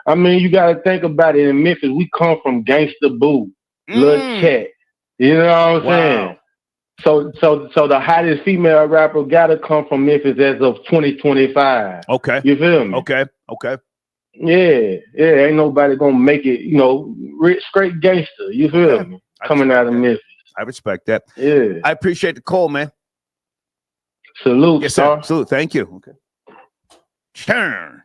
D: I mean, you got to think about it. In Memphis, we come from Gangsta Boo, Lil Cat. You know what I'm saying? So the hottest female rapper got to come from Memphis as of 2025.
A: Okay.
D: You feel me?
A: Okay.
D: Yeah. Ain't nobody gonna make it, rich, straight gangster. You feel me? Coming out of Memphis.
A: I respect that.
D: Yeah.
A: I appreciate the call, man.
D: Salute,
A: yes,
D: sir.
A: Salute. Thank you. Okay. Churn.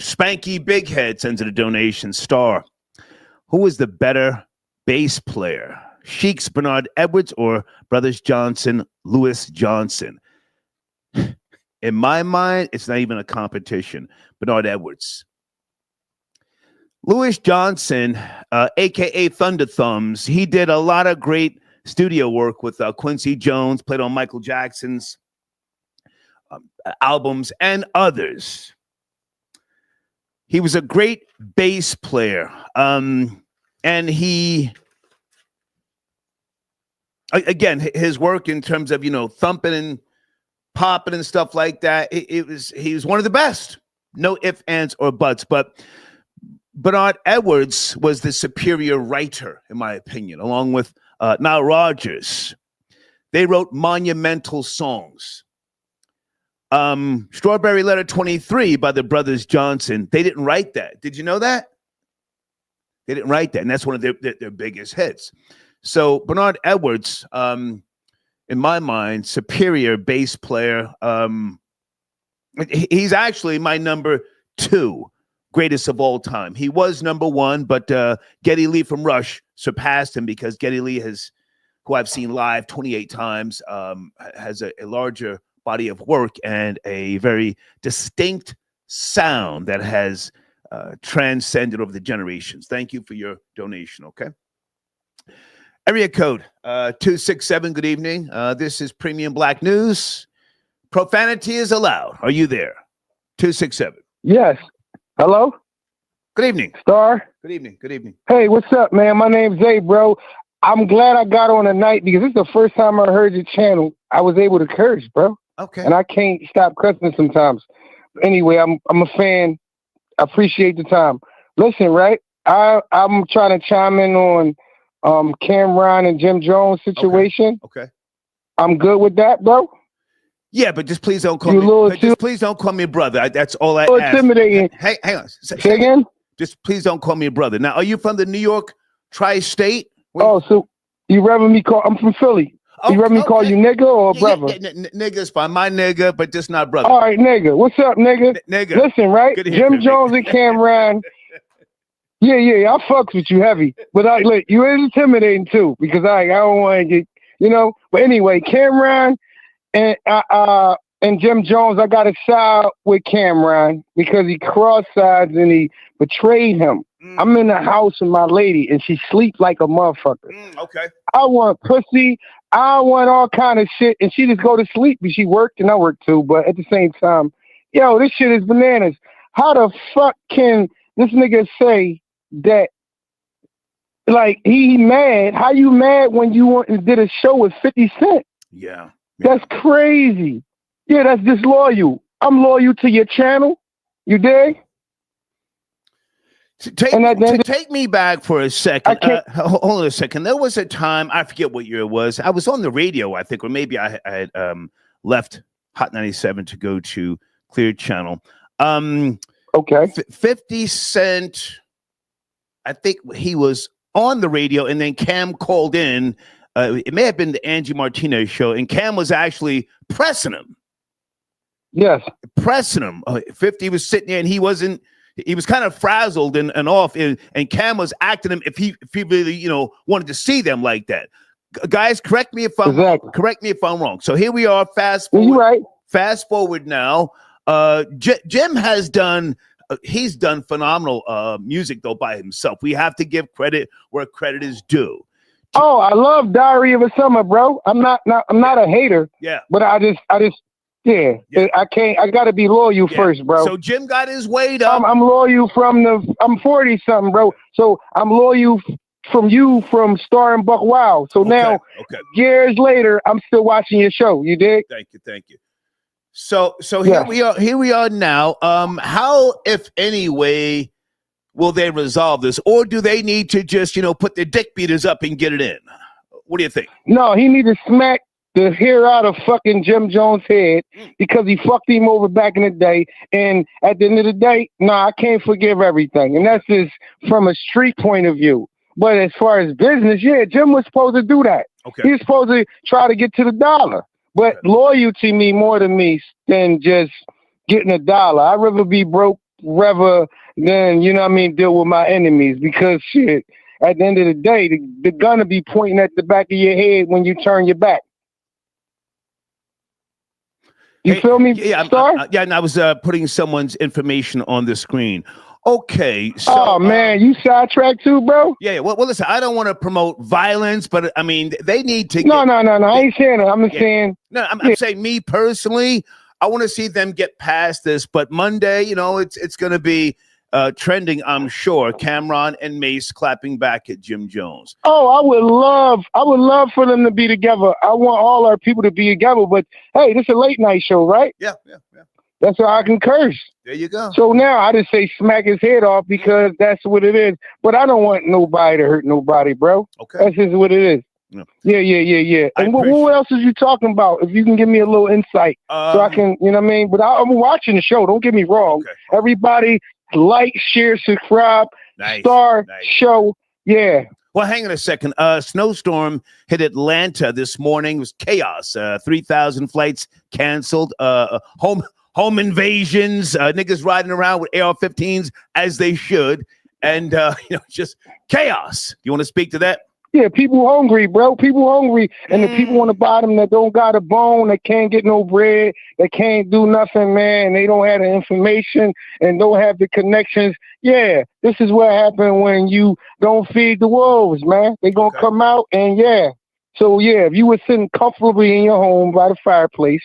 A: Spanky Big Head sends in a donation. Star. Who is the better bass player? Sheik's Bernard Edwards or Brothers Johnson, Louis Johnson? In my mind, it's not even a competition. Bernard Edwards. Louis Johnson, a.k.a. Thunder Thumbs, he did a lot of great studio work with Quincy Jones, played on Michael Jackson's albums and others. He was a great bass player. And he, again, his work in terms of, thumping and popping and stuff like that, he was one of the best. No ifs, ands, or buts. But Bernard Edwards was the superior writer, in my opinion, along with Nile Rodgers. They wrote monumental songs. Strawberry Letter 23 by the Brothers Johnson, they didn't write that. Did you know that? They didn't write that, and that's one of their biggest hits. So Bernard Edwards, in my mind, superior bass player. He's actually my number 2 greatest of all time. He was number 1, but Geddy Lee from Rush surpassed him because Geddy Lee who I've seen live 28 times, has a larger body of work and a very distinct sound that has transcended over the generations. Thank you for your donation, okay? Area code 267, good evening. This is Premium Black News. Profanity is allowed. Are you there? 267.
I: Yes. Hello?
A: Good evening.
I: Star?
A: Good evening. Good evening.
I: Hey, what's up, man? My name's Zay, bro. I'm glad I got on tonight because this is the first time I heard your channel. I was able to curse, bro.
A: Okay.
I: And I can't stop cussing sometimes. Anyway, I'm a fan. I appreciate the time. Listen, right? I'm trying to chime in on Cameron and Jim Jones situation.
A: Okay.
I: I'm good with that, bro.
A: Yeah, but just please don't call please don't call me brother. That's all I ask.
I: Intimidating.
A: Hang on.
I: Say again?
A: Just please don't call me brother. Now, are you from the New York tri-state?
I: Oh, so you rather me call? I'm from Philly. You rather me call you nigga or brother?
A: Nigga's fine. My nigga, but just not brother.
I: All right, nigga. What's up, nigga?
A: Nigga.
I: Listen, right? Jim Jones and Cameron. Yeah, I fucks with you heavy, but look, you is intimidating too because I don't want to get, But anyway, Cameron and Jim Jones, I got to side with Cameron because he crossed sides and he betrayed him. I'm in the house with my lady and she sleeps like a motherfucker.
A: Okay.
I: I want pussy. I want all kind of shit, and she just go to sleep. She worked and I work too, but at the same time, this shit is bananas. How the fuck can this nigga say that? Like he mad? How you mad when you did a show with 50 Cent?
A: Yeah.
I: That's crazy. Yeah, that's disloyal. I'm loyal to your channel. You dig?
A: Take me back for a second. Hold on a second. There was a time, I forget what year it was. I was on the radio, I think, or maybe I had left Hot 97 to go to Clear Channel.
I: Okay.
A: 50 Cent, I think he was on the radio, and then Cam called in. It may have been the Angie Martinez show, and Cam was actually pressing him.
I: Yes.
A: Pressing him. 50 was sitting there, and he was kind of frazzled and off, and Cam was acting him if he really, wanted to see them like that. Guys, correct me if I'm wrong. So here we are, fast forward.
I: You're right.
A: Fast forward now. Jim has done he's done phenomenal music though by himself. We have to give credit where credit is due.
I: Oh, I love Diary of a Summer, bro. I'm not a hater.
A: Yeah.
I: But I just I gotta be loyal first, bro.
A: So Jim got his weight up.
I: I'm loyal I'm 40 something, bro. So I'm loyal from Star and Buck Wild. So now years later, I'm still watching your show. You dig?
A: Thank you. So here we are now. How, if any way, will they resolve this, or do they need to just put their dick beaters up and get it in? What do you think?
I: No, he need to smack the hair out of fucking Jim Jones' head because he fucked him over back in the day. And at the end of the day, I can't forgive everything. And that's just from a street point of view. But as far as business, Jim was supposed to do that.
A: Okay.
I: He was supposed to try to get to the dollar. But loyalty mean more to me than just getting a dollar. I'd rather be broke rather than, deal with my enemies because shit, at the end of the day, the gun will be pointing at the back of your head when you turn your back. You feel me?
A: Yeah,
I: Star?
A: And I was putting someone's information on the screen. Okay. So,
I: oh man, you sidetracked too, bro?
A: Yeah. Well, listen, I don't want to promote violence, but I mean, they need to.
I: No. I ain't saying that. I'm saying.
A: No, I'm saying me personally. I want to see them get past this. But Monday, it's going to be trending. I'm sure Cameron and Mase clapping back at Jim Jones.
I: Oh, I would love for them to be together. I want all our people to be together. But hey, this is a late night show, right?
A: Yeah.
I: That's why I can curse.
A: There you go.
I: So now I just say smack his head off because that's what it is. But I don't want nobody to hurt nobody, bro.
A: Okay.
I: That's just what it is. Yeah. And what else is you talking about? If you can give me a little insight so I can, But I'm watching the show. Don't get me wrong.
A: Okay.
I: Everybody like, share, subscribe.
A: Nice.
I: Star show. Yeah.
A: Well, hang on a second. Snowstorm hit Atlanta this morning. It was chaos. 3,000 flights canceled. Home invasions. Niggas riding around with AR-15s as they should. And, just chaos. You want to speak to that?
I: Yeah, people hungry, bro. People hungry. And the people on the bottom that don't got a bone, that can't get no bread, that can't do nothing, man, they don't have the information and don't have the connections. Yeah, this is what happened when you don't feed the wolves, man. They gonna come out and yeah. So yeah, if you were sitting comfortably in your home by the fireplace,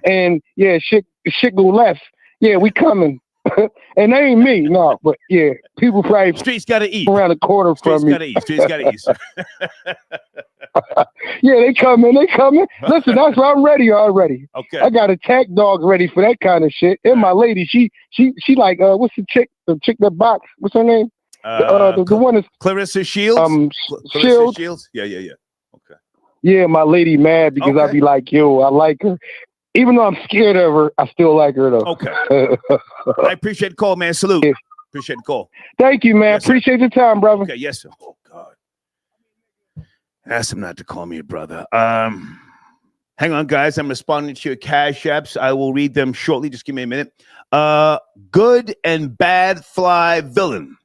I: and yeah, shit go left. Yeah, we coming. And that ain't me, no, but yeah, people probably
A: streets gotta eat
I: around the corner from me.
A: Streets gotta eat.
I: Yeah, they coming. Listen, that's why I'm ready already.
A: Okay.
I: I got attack dogs ready for that kind of shit. And my lady, she like what's the chick that box? What's her name? The one is
A: Clarissa Shields.
I: Shields.
A: Shields. Yeah. Okay.
I: Yeah, my lady mad because I be like, yo, I like her. Even though I'm scared of her, I still like her though.
A: Okay. I appreciate the call, man. Salute.
I: Yeah.
A: Appreciate the call.
I: Thank you, man.
A: Yes,
I: appreciate your time, brother.
A: Okay, yes, sir. Oh God. Ask him not to call me a brother. Hang on, guys. I'm responding to your cash apps. I will read them shortly. Just give me a minute. Good and bad fly villain.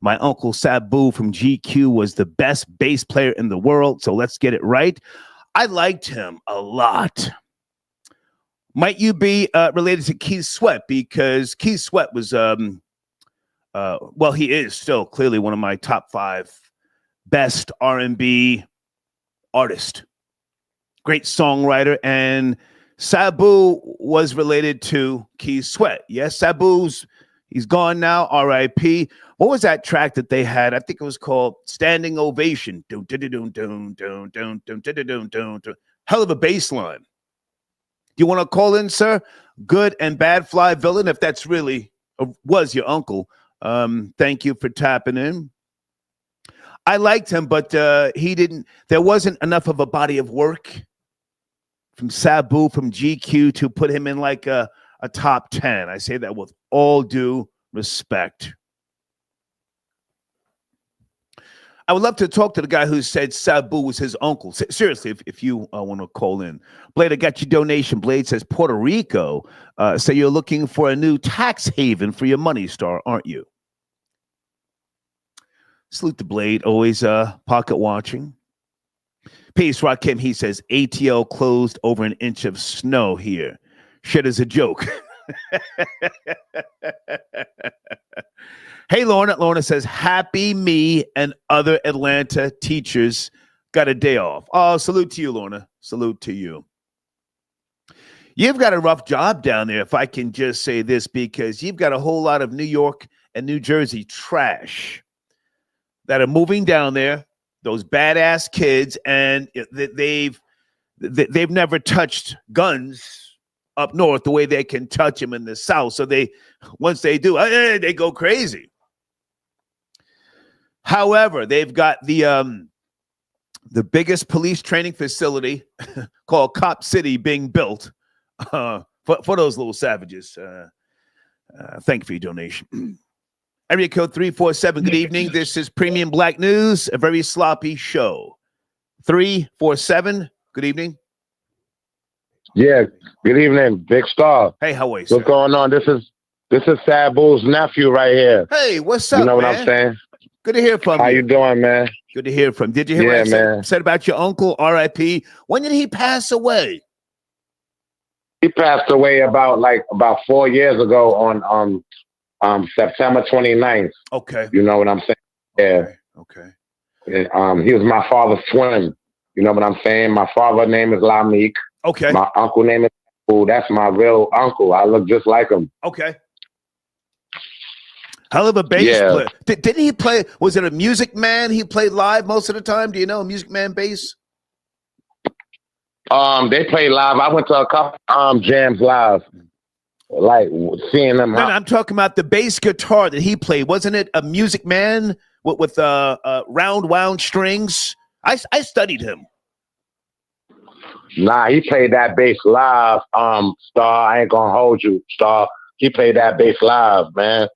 A: My uncle Sabu from GQ was the best bass player in the world. So let's get it right. I liked him a lot. Might you be related to Keith Sweat? Because Keith Sweat was, well, he is still clearly one of my top 5 best R&B artists. Great songwriter. And Sabu was related to Keith Sweat. Yes, he's gone now, R.I.P. What was that track that they had? I think it was called Standing Ovation. Hell of a bass line. You want to call in, sir? Good and bad fly villain, if that's really was your uncle. Thank you for tapping in. I liked him, but he didn't. There wasn't enough of a body of work from Sabu, from GQ, to put him in like a top 10. I say that with all due respect. I would love to talk to the guy who said Sabu was his uncle. Seriously, if you want to call in. Blade, I got your donation. Blade says Puerto Rico. So you're looking for a new tax haven for your money, Star, aren't you? Salute to Blade, always pocket watching. Peace, Rakim. He says ATL closed over an inch of snow here. Shit is a joke. Hey, Lorna. Lorna says, happy me and other Atlanta teachers got a day off. Oh, salute to you, Lorna. Salute to you. You've got a rough job down there, if I can just say this, because you've got a whole lot of New York and New Jersey trash that are moving down there, those badass kids, and they've never touched guns up north the way they can touch them in the South. So once they do, they go crazy. However, they've got the biggest police training facility called Cop City being built for those little savages. Thank you for your donation. Area code 347. Good evening. This is Premium Black News, a very sloppy show. 347. Good evening.
J: Yeah. Good evening, Big Star.
A: Hey, how are you?
J: What's going on? This is Sabu's nephew right here.
A: Hey, what's up?
J: You know what
A: man?
J: I'm saying?
A: Good to hear from you.
J: How you doing, man?
A: Good to hear from. Did you hear what I said about your uncle, R.I.P.? When did he pass away?
J: He passed away about 4 years ago on September 29th.
A: Okay.
J: You know what I'm saying? Yeah.
A: Okay.
J: And, he was my father's twin. You know what I'm saying? My father's name is Lamik.
A: Okay.
J: My uncle name is that's my real uncle. I look just like him.
A: Okay. Hell of a bass player. Didn't he play? Was it a Music Man? He played live most of the time. Do you know Music Man bass?
J: They play live. I went to a couple jams live, like seeing them.
A: No, I'm talking about the bass guitar that he played. Wasn't it a Music Man with round wound strings? I studied him.
J: Nah, he played that bass live. Star, I ain't gonna hold you, Star. He played that bass live, man.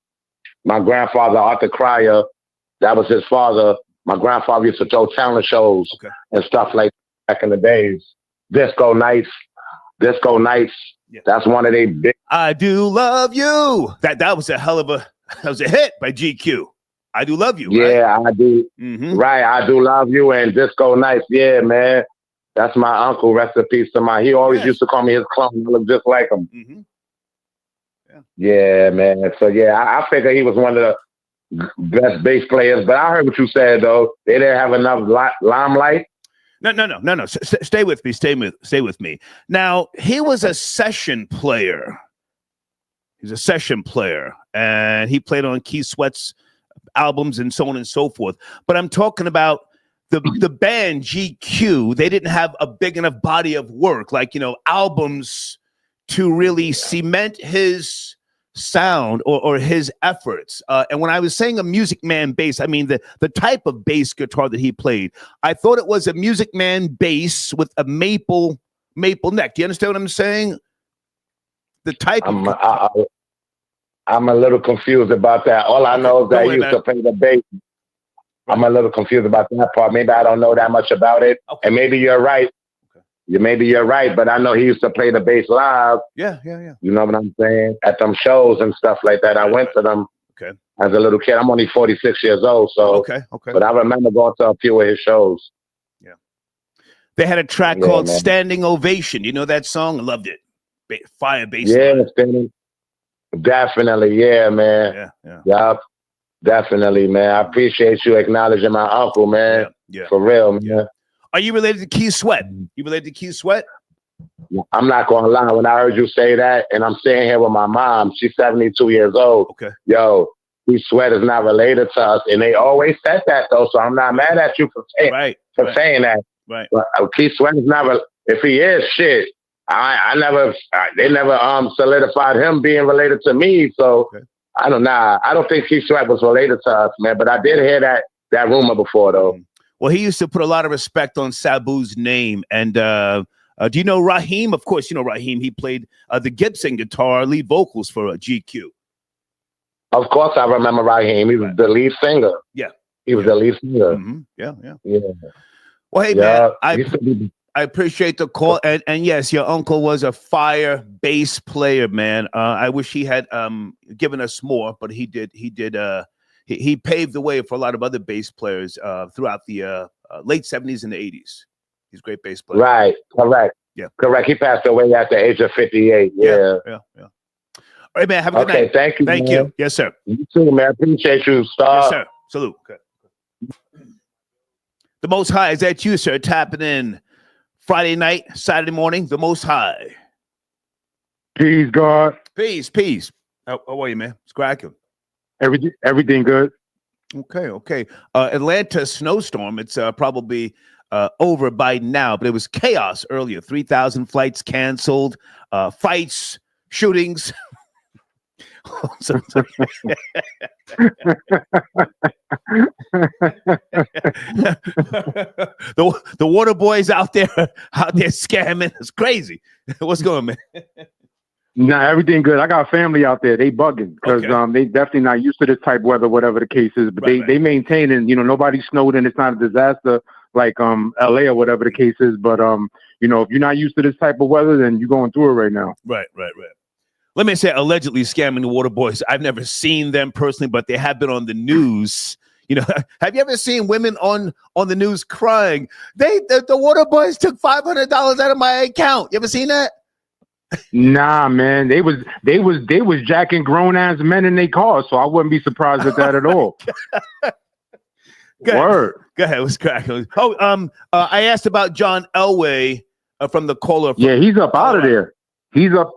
J: My grandfather, Arthur Cryer, that was his father. My grandfather used to throw talent shows and stuff like that back in the days. Disco nights. Yeah. That's one of their big.
A: I do love you. That was a hell of a hit by GQ. I Do Love You.
J: Yeah,
A: right?
J: I do.
A: Mm-hmm.
J: Right, I Do Love You and Disco Nights. Yeah, man. That's my uncle. Rest in peace to my. He always used to call me his clone. I look just like him.
A: Mm-hmm.
J: Yeah, man. So yeah, I figure he was one of the best bass players. But I heard what you said though. They didn't have enough limelight.
A: No. Stay with me. Stay with me. Now, he was a session player. He's a session player, and he played on Keith Sweat's albums and so on and so forth. But I'm talking about the band GQ. They didn't have a big enough body of work, like, albums to really cement his sound or his efforts. And when I was saying a Music Man bass, I mean the type of bass guitar that he played. I thought it was a Music Man bass with a maple neck. Do you understand what I'm saying? The type
J: I'm a little confused about that. All I know is that he used to play the bass. I'm a little confused about that part. Maybe I don't know that much about it. Okay. And maybe you're right. Maybe you're right, but I know he used to play the bass live.
A: Yeah.
J: You know what I'm saying? At them shows and stuff like that. I went to them as a little kid. I'm only 46 years old, so
A: okay.
J: But I remember going to a few of his shows.
A: Yeah. They had a track called Standing Ovation. You know that song? I loved it. Fire bass.
J: Yeah, definitely. Yeah, man. Yeah. Definitely, man. I appreciate you acknowledging my uncle, man.
A: Yeah.
J: For real, man.
A: Yeah. Are you related to Keith Sweat? You related to Keith Sweat?
J: I'm not gonna lie. When I heard you say that, and I'm sitting here with my mom, she's 72 years old.
A: Okay.
J: Yo, Keith Sweat is not related to us, and they always said that though. So I'm not mad at you for saying saying that.
A: Right.
J: But Keith Sweat is not. If he is, shit. They never solidified him being related to me. So I don't know. I don't think Keith Sweat was related to us, man. But I did hear that rumor before though.
A: Well, he used to put a lot of respect on Sabu's name. And do you know Raheem? Of course, you know Raheem. He played the Gibson guitar, lead vocals for GQ.
J: Of course, I remember Raheem. He was the lead singer.
A: Yeah.
J: He was the lead singer.
A: Mm-hmm. Yeah.
J: Well,
A: hey, man, I appreciate the call. And yes, your uncle was a fire bass player, man. I wish he had given us more, but he did. He paved the way for a lot of other bass players throughout the late 70s and the 80s. He's a great bass player.
J: Right. Correct.
A: Yeah.
J: Correct. He passed away at the age of 58. Yeah.
A: All right, man. Have a good night.
J: Thank you.
A: Thank you. Yes, sir.
J: You too, man. Appreciate you, Star.
A: Yes, sir. Salute. Okay. The Most High, is that you, sir? Tapping in Friday night, Saturday morning. The Most High.
I: Peace, God.
A: Peace. How are you, man? It's cracking.
I: Everything good.
A: Okay. Atlanta snowstorm. It's probably over by now, but it was chaos earlier. 3,000 flights canceled, fights, shootings. the water boys out there scamming. It's crazy. What's going on, man?
I: Nah, everything good. I got family out there. They bugging because they definitely not used to this type of weather, whatever the case is. But they maintain, and nobody snowed and it's not a disaster like LA or whatever the case is. But if you're not used to this type of weather, then you're going through it right now.
A: Right. Let me say, allegedly scamming the water boys. I've never seen them personally, but they have been on the news. Have you ever seen women on the news crying? The water boys took $500 out of my account. You ever seen that?
I: Nah, man, they was jacking grown ass men in their cars, so I wouldn't be surprised at that at all. Word.
A: Go ahead. What's cracking? I asked about John Elway from the caller.
I: Yeah, he's up out of there. He's up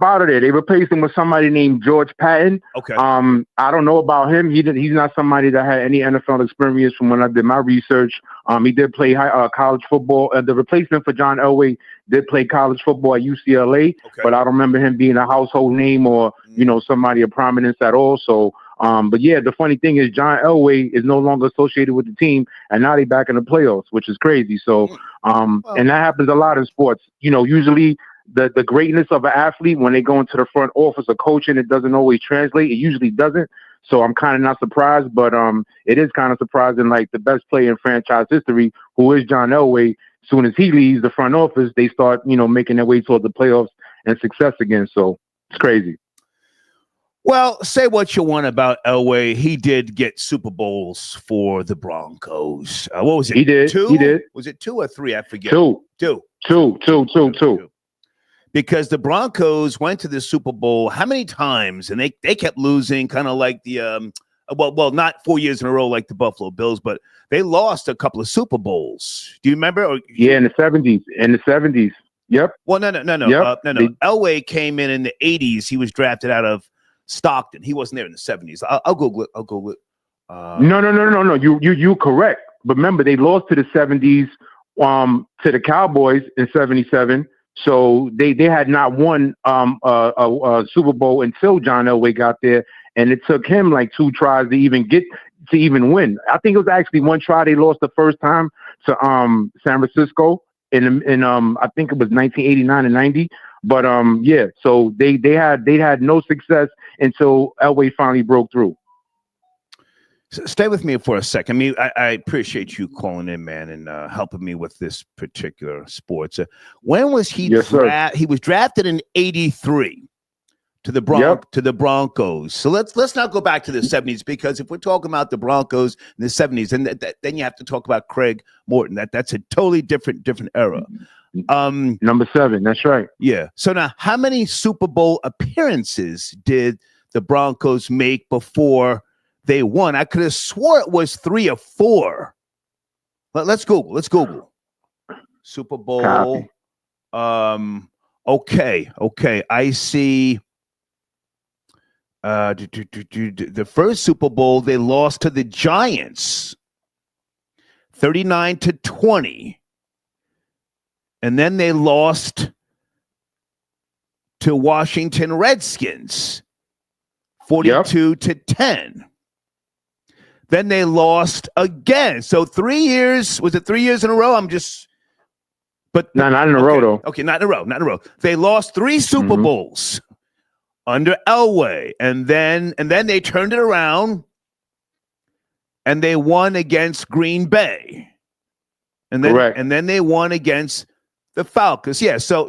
I: out of there. They replaced him with somebody named George Patton.
A: Okay.
I: I don't know about him. He's not somebody that had any NFL experience from when I did my research. He did play college football. The replacement for John Elway did play college football at UCLA, but I don't remember him being a household name or, somebody of prominence at all. So, but yeah, the funny thing is John Elway is no longer associated with the team, and now they're back in the playoffs, which is crazy. So, and that happens a lot in sports. Usually the greatness of an athlete, when they go into the front office of coaching, it doesn't always translate. It usually doesn't. So I'm kind of not surprised, but it is kind of surprising. Like the best player in franchise history, who is John Elway, as soon as he leaves the front office, they start, making their way toward the playoffs and success again. So it's crazy.
A: Well, say what you want about Elway. He did get Super Bowls for the Broncos. What was it?
F: He did.
A: Two?
F: He did.
A: Was it 2 or 3? I forget.
F: Two.
A: Two. Because the Broncos went to the Super Bowl how many times? And they kept losing, kind of like the well, not 4 years in a row like the Buffalo Bills, but they lost a couple of Super Bowls. Do you remember?
F: In the 70s. In the 70s. Yep.
A: Well, no.
F: Yep.
A: No. Elway came in the 80s. He was drafted out of Stockton. He wasn't there in the 70s. I'll Google it.
F: No. You correct. But remember, they lost to the 70s to the Cowboys in 77. So they had not won a Super Bowl until John Elway got there. And it took him like 2 tries to even win. I think it was actually 1 try they lost the first time to San Francisco in I think it was 1989 and 90. But yeah, so they had no success until Elway finally broke through.
A: So stay with me for a second. I mean, I appreciate you calling in, man, and helping me with this particular sport. So when was he? He was drafted in '83 to the Broncos. So let's not go back to the 70s, because if we're talking about the Broncos in the 70s, then you have to talk about Craig Morton. That's a totally different era.
F: Number 7. That's right.
A: Yeah. So now, how many Super Bowl appearances did the Broncos make before they won? I could have swore it was 3 or 4. Let's Google. Super Bowl. Okay. I see. The first Super Bowl they lost to the Giants, 39-20, and then they lost to Washington Redskins, 42-10. Then they lost again. So 3 years. Was it 3 years in a row? But
F: no, not in a row though.
A: Okay, not in a row. They lost 3 Super Bowls under Elway, and then they turned it around and they won against Green Bay. And then they won against the Falcons. Yeah, so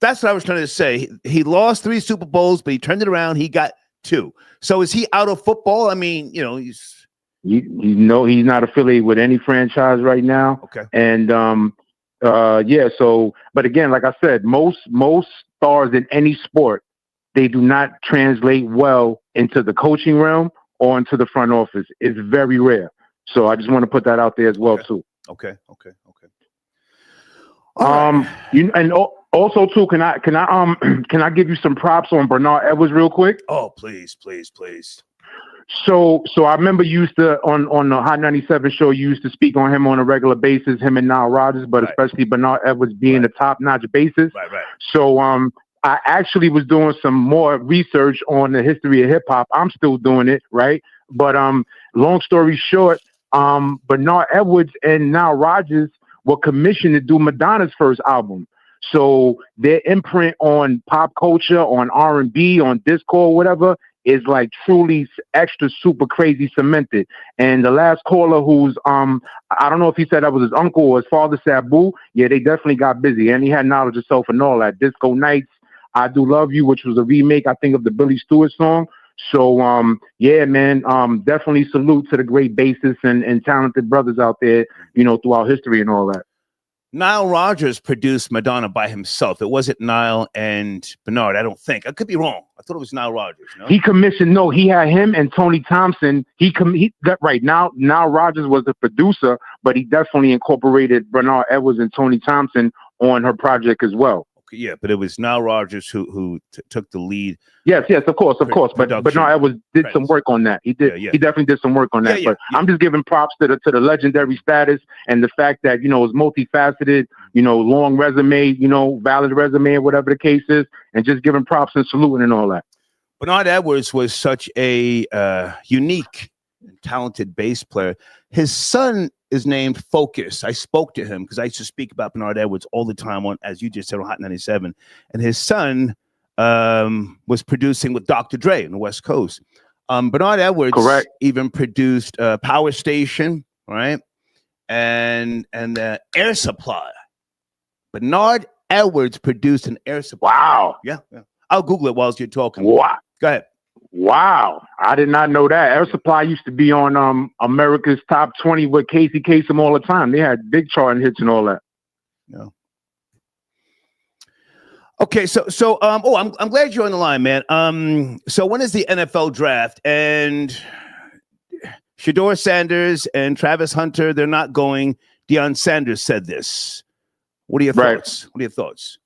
A: that's what I was trying to say. He lost 3 Super Bowls, but he turned it around. He got 2. So is he out of football? I mean, he's
F: he's not affiliated with any franchise right now.
A: Okay.
F: And yeah, so but again, like I said, most stars in any sport, they do not translate well into the coaching realm or into the front office. It's very rare. So I just want to put that out there as well too.
A: Okay.
F: And also too, can I give you some props on Bernard Edwards real quick?
A: Oh, please.
F: So I remember you used to on the Hot 97 show, you used to speak on him on a regular basis, him and Nile Rodgers, but especially Bernard Edwards being a top-notch basis.
A: Right.
F: So I actually was doing some more research on the history of hip hop. I'm still doing it, right? But long story short, Bernard Edwards and Nile Rodgers were commissioned to do Madonna's first album. So their imprint on pop culture, on R&B, on disco, whatever, is like truly extra super crazy cemented. And the last caller, who's I don't know if he said that was his uncle or his father, Sabu. Yeah, they definitely got busy, and he had knowledge of self and all that. Disco Nights, I Do Love You, which was a remake, I think, of the Billy Stewart song. So yeah, man, definitely salute to the great bassists and talented brothers out there, throughout history and all that.
A: Nile Rodgers produced Madonna by himself. It wasn't Nile and Bernard, I don't think. I could be wrong. I thought it was Nile Rodgers. No?
F: He commissioned, he had him and Tony Thompson. Nile Rodgers was the producer, but he definitely incorporated Bernard Edwards and Tony Thompson on her project as well.
A: Okay, yeah, but it was Nile Rodgers who took the lead.
F: Yes, of course. But Bernard Edwards did some work on that. He did. Yeah. He definitely did some work on that. But I'm just giving props to the legendary status and the fact that it's multifaceted. Long resume. Valid resume, or whatever the case is, and just giving props and saluting and all that.
A: Bernard Edwards was such a unique and talented bass player. His son is named Focus. I spoke to him because I used to speak about Bernard Edwards all the time on, as you just said, on Hot 97. And his son was producing with Dr. Dre on the West Coast. Bernard Edwards even produced Power Station, right? And Air Supply. Bernard Edwards produced an Air Supply.
F: Wow.
A: Yeah. I'll Google it while you're talking.
F: Wow.
A: Go ahead.
K: Wow, I did not know that. Air Supply used to be on America's Top 20 with Casey Kasem all the time. They had big charting hits and all that.
A: Yeah. Okay, I'm glad you're on the line, man. So when is the NFL draft? And Shador Sanders and Travis Hunter, they're not going. Deion Sanders said this. What are your thoughts? What are your thoughts?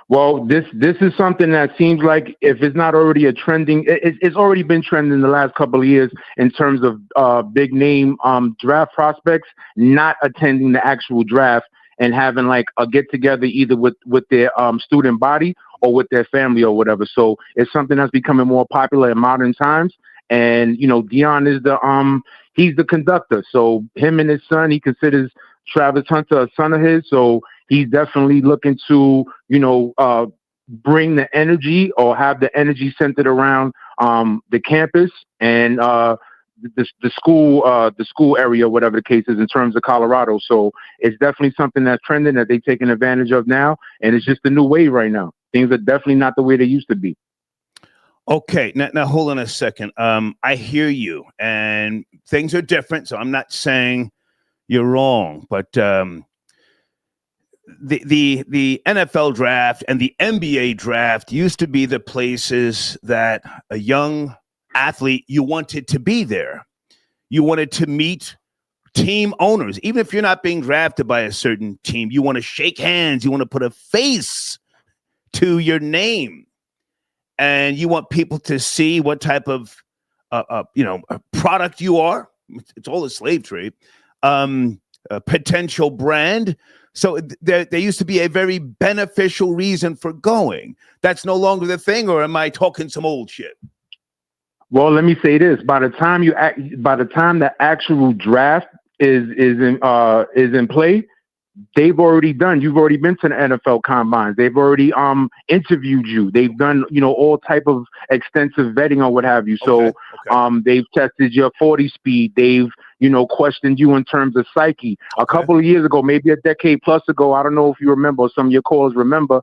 K: Well, this is something that seems like if it's not already a trending, it's already been trending the last couple of years in terms of big name draft prospects not attending the actual draft and having like a get together either with their student body or with their family or whatever. So it's something that's becoming more popular in modern times. And Deion is he's the conductor. So him and his son, he considers Travis Hunter a son of his. So he's definitely looking to, bring the energy or have the energy centered around the campus and the school area, whatever the case is, in terms of Colorado. So it's definitely something that's trending that they're taking advantage of now, and it's just a new wave right now. Things are definitely not the way they used to be.
A: Okay, now hold on a second. I hear you, and things are different. So I'm not saying you're wrong, but the NFL draft and the NBA draft used to be the places that a young athlete, you wanted to be there. You wanted to meet team owners. Even if you're not being drafted by a certain team, you want to shake hands. You want to put a face to your name. And you want people to see what type of product you are. It's all a slave trade. A potential brand. So there used to be a very beneficial reason for going. That's no longer the thing, or am I talking some old shit?
K: Well, let me say this: by the time the actual draft is in play, you've already been to the NFL combines. They've already interviewed you. They've done all type of extensive vetting or what have you. So they've tested your 40 speed. They've questioned you in terms of psyche. A couple of years ago, maybe a decade plus ago, I don't know if you remember, or some of your callers remember,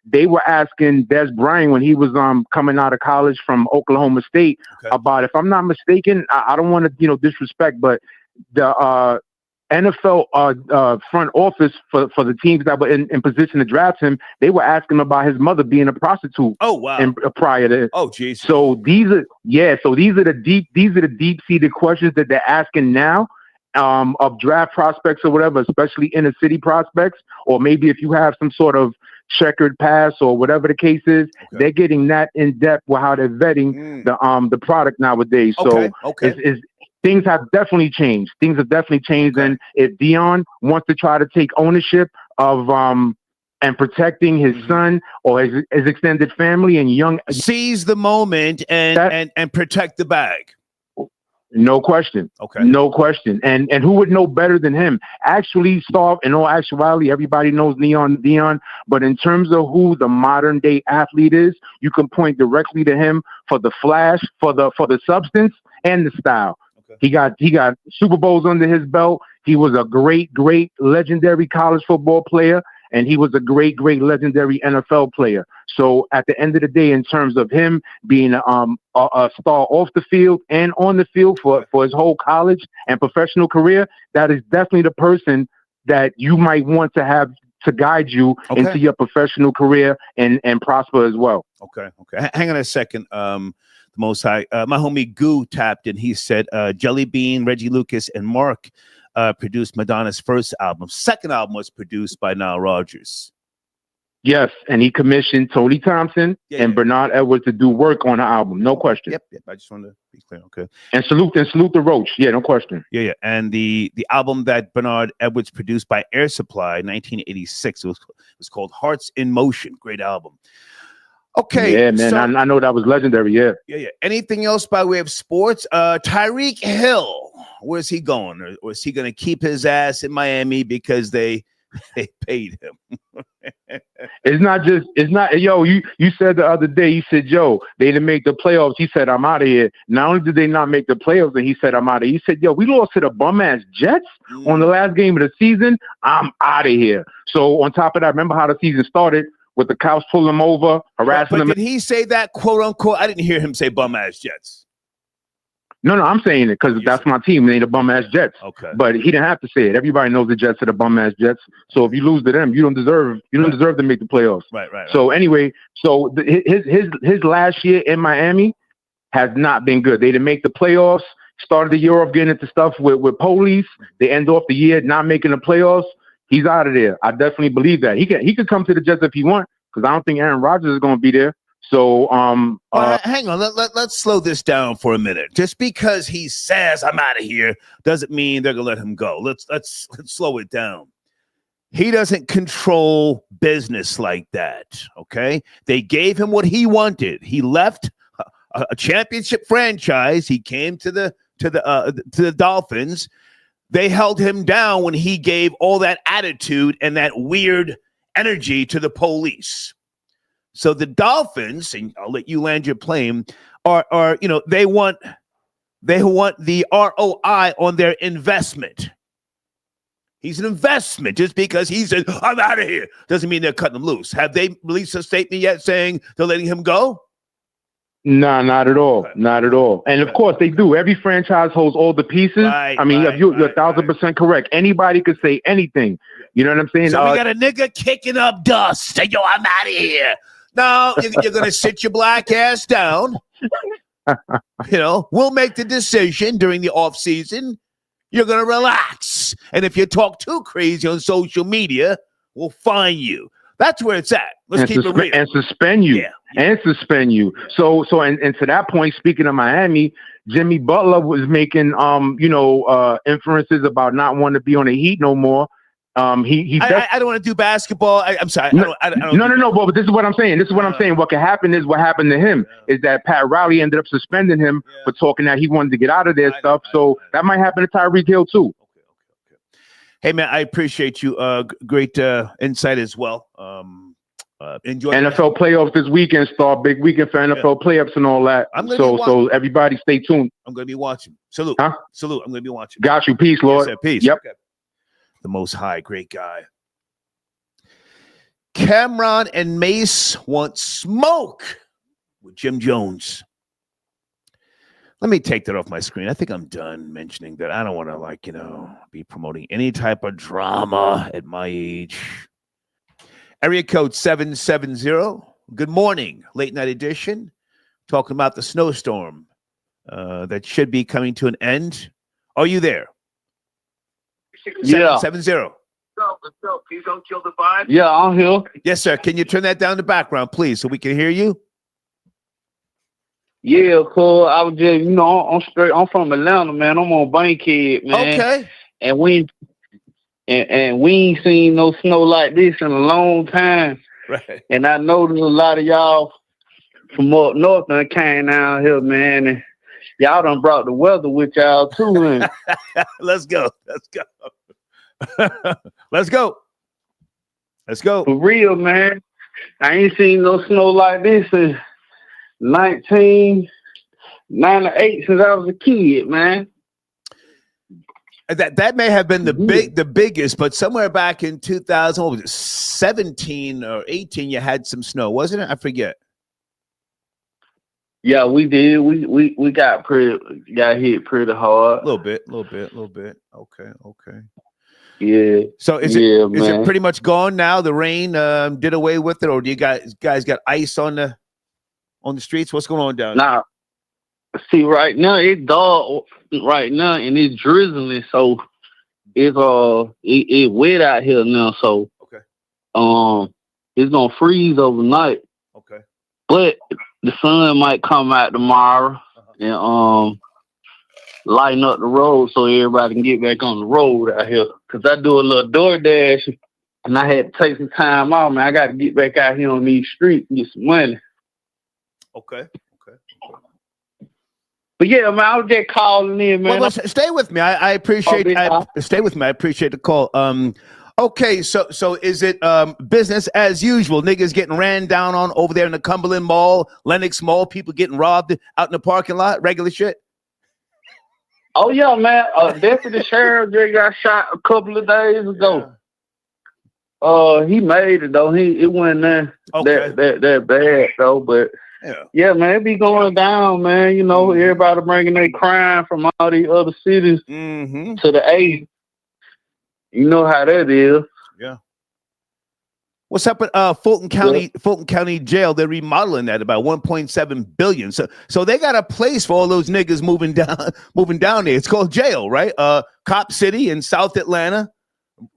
K: they were asking Des Bryant when he was coming out of college from Oklahoma State about, if I'm not mistaken, I don't want to disrespect, but the NFL front office for the teams that were in position to draft him, they were asking him about his mother being a prostitute.
A: Oh wow!
K: And prior to
A: geez.
K: So these are the deep seated questions that they're asking now of draft prospects or whatever, especially inner city prospects, or maybe if you have some sort of checkered past or whatever the case is, they're getting that in depth with how they're vetting the product nowadays. So things have definitely changed. And if Deion wants to try to take ownership of and protecting his son or his extended family and
A: seize the moment and protect the bag.
K: No question. No question. And who would know better than him? Actually, in all actuality, everybody knows Deion, but in terms of who the modern day athlete is, you can point directly to him for the flash, for the substance and the style. He got Super Bowls under his belt. He was a great legendary college football player, and he was a great legendary NFL player. So at the end of the day, in terms of him being a star off the field and on the field for his whole college and professional career, that is definitely the person that you might want to have to guide you into your professional career and prosper as well.
A: Okay. Hang on a second. The Most High, my homie Goo tapped in. He said Jelly Bean, Reggie Lucas, and Mark produced Madonna's first album. Second album was produced by Nile Rodgers.
K: Yes, and he commissioned Tony Thompson and Bernard Edwards to do work on the album. No question.
A: Yep. I just wanted to be clear. Okay.
K: And salute the Roach. Yeah, no question.
A: Yeah. And the album that Bernard Edwards produced by Air Supply, 1986, it was called Hearts in Motion. Great album. Okay.
K: Yeah, man. So, I know that was legendary. Yeah.
A: Anything else by way of sports? Tyreek Hill, where's he going? Or is he going to keep his ass in Miami because they paid him?
K: You said the other day, you said, they didn't make the playoffs. He said, I'm out of here. Not only did they not make the playoffs, and he said, I'm out of here. He said, we lost to the bum ass Jets on the last game of the season. I'm out of here. So on top of that, remember how the season started with the cops pulling him over, harassing
A: but
K: him.
A: did he say that, quote unquote? I didn't hear him say bum ass Jets.
K: No, I'm saying it because that's my team. They ain't the bum ass Jets.
A: Okay.
K: But he didn't have to say it. Everybody knows the Jets are the bum ass Jets. So if you lose to them, you don't deserve to make the playoffs.
A: Right.
K: So anyway, his last year in Miami has not been good. They didn't make the playoffs. Started the year off getting into stuff with police. They end off the year not making the playoffs. He's out of there. I definitely believe that. He could come to the Jets if he wants, because I don't think Aaron Rodgers is going to be there. So
A: hang on. Let's slow this down for a minute. Just because he says I'm out of here doesn't mean they're gonna let him go. Let's slow it down. He doesn't control business like that. Okay, they gave him what he wanted. He left a championship franchise. He came to the Dolphins. They held him down when he gave all that attitude and that weird energy to the police. So the Dolphins, and I'll let you land your plane, are they want the ROI on their investment. He's an investment. Just because he says, I'm out of here, doesn't mean they're cutting him loose. Have they released a statement yet saying they're letting him go?
K: No, not at all. Not at all. And of course they do. Every franchise holds all the pieces. You're 1,000% correct. Anybody could say anything. You know what I'm saying?
A: So we got a nigga kicking up dust. Say, yo, I'm out of here. No, you're going to sit your black ass down. We'll make the decision during the off season. You're going to relax. And if you talk too crazy on social media, we'll fine you. That's where it's at. Let's keep it real.
K: And suspend you. Yeah. And suspend you. So and to that point, speaking of Miami, Jimmy Butler was making inferences about not wanting to be on the Heat no more. I don't want to do basketball. I'm sorry. No. But this is what I'm saying. What can happen is what happened to him is that Pat Riley ended up suspending him for talking that he wanted to get out of their stuff. So that might happen to Tyreek Hill too.
A: Okay. Hey man, I appreciate you. Great insight as well. Enjoy
K: NFL playoffs this weekend. Big weekend for NFL playoffs and all that. So everybody stay tuned.
A: I'm going to be watching. Salute. Salute. I'm going to be watching.
K: Got you. Peace, Lord.
A: Yes, peace.
K: Yep.
A: Okay. The Most High, great guy. Cameron and Mase want smoke with Jim Jones. Let me take that off my screen. I think I'm done mentioning that. I don't want to be promoting any type of drama at my age. Area code 770. Good morning. Late night edition. Talking about the snowstorm that should be coming to an end. Are you there?
L: Yeah.
A: 770.
L: What's up? Please don't kill the vibe. Yeah, I'm here.
A: Yes, sir. Can you turn that down in the background, please, so we can hear you?
L: Yeah, cool. I was just, I'm straight. I'm from Atlanta, man. I'm on Bankhead, man.
A: Okay.
L: And we ain't seen no snow like this in a long time.
A: Right. And
L: I know there's a lot of y'all from up north that came down here, man. And y'all done brought the weather with y'all too. And
A: Let's go. Let's go.
L: For real, man. I ain't seen no snow like this in 1998 since I was a kid, man.
A: That may have been the biggest, but somewhere back in 2017 or 18, you had some snow, wasn't it? I forget.
L: Yeah, we did. We got hit pretty hard.
A: A little bit. Okay.
L: Yeah.
A: So is it pretty much gone now? The rain did away with it, or do you guys got ice on the streets? What's going on down there?
L: Nah. See, right now it's dark right now and it's drizzling, so it's wet out here now. So
A: okay.
L: It's gonna freeze overnight.
A: Okay.
L: But the sun might come out tomorrow and lighten up the road so everybody can get back on the road out here. Cause I do a little DoorDash and I had to take some time off, man. I got to get back out here on these streets and get some money.
A: Okay.
L: But yeah, man, I was just calling in, man.
A: Well, stay with me. I appreciate. Stay with me. I appreciate the call. Okay, so is it business as usual? Niggas getting ran down on over there in the Cumberland Mall, Lenox Mall, people getting robbed out in the parking lot, regular shit?
L: Oh yeah, man. Deputy Sheriff just got shot a couple of days ago. He made it though. It wasn't that bad though. But yeah, man, it be going down, man. You know, everybody bringing their crime from all these other cities to the A. You know how that is.
A: Yeah. What's up at Fulton County Jail? They're remodeling that about $1.7 billion. So they got a place for all those niggas moving down there. It's called jail, right? Cop City in South Atlanta,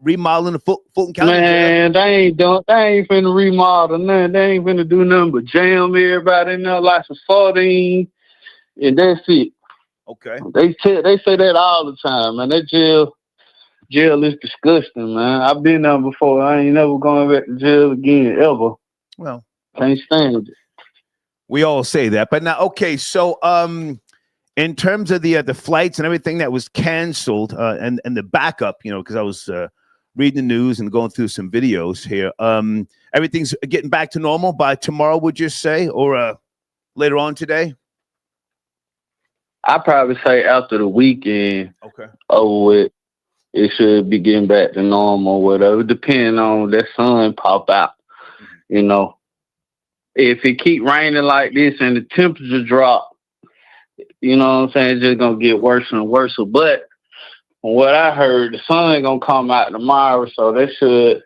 A: remodeling the Fulton County
L: Man,
A: Jail.
L: they ain't finna remodel nothing. They ain't finna do nothing but jam everybody in there like some sardines, and that's it.
A: Okay.
L: They say that all the time, man. That jail is disgusting, man. I've been there before. I ain't never going back to jail again, ever.
A: Well,
L: can't stand it.
A: We all say that, but now, okay. So, in terms of the flights and everything that was canceled, and the backup, you know, because I was reading the news and going through some videos here. Everything's getting back to normal by tomorrow, would you say, or later on today?
L: I'd probably say after the weekend.
A: Okay.
L: Over with. It should be getting back to normal, whatever, depending on that sun pop out. You know, if it keep raining like this and the temperature drop, you know what I'm saying, it's just going to get worse and worse. But from what I heard, the sun going to come out tomorrow, so that should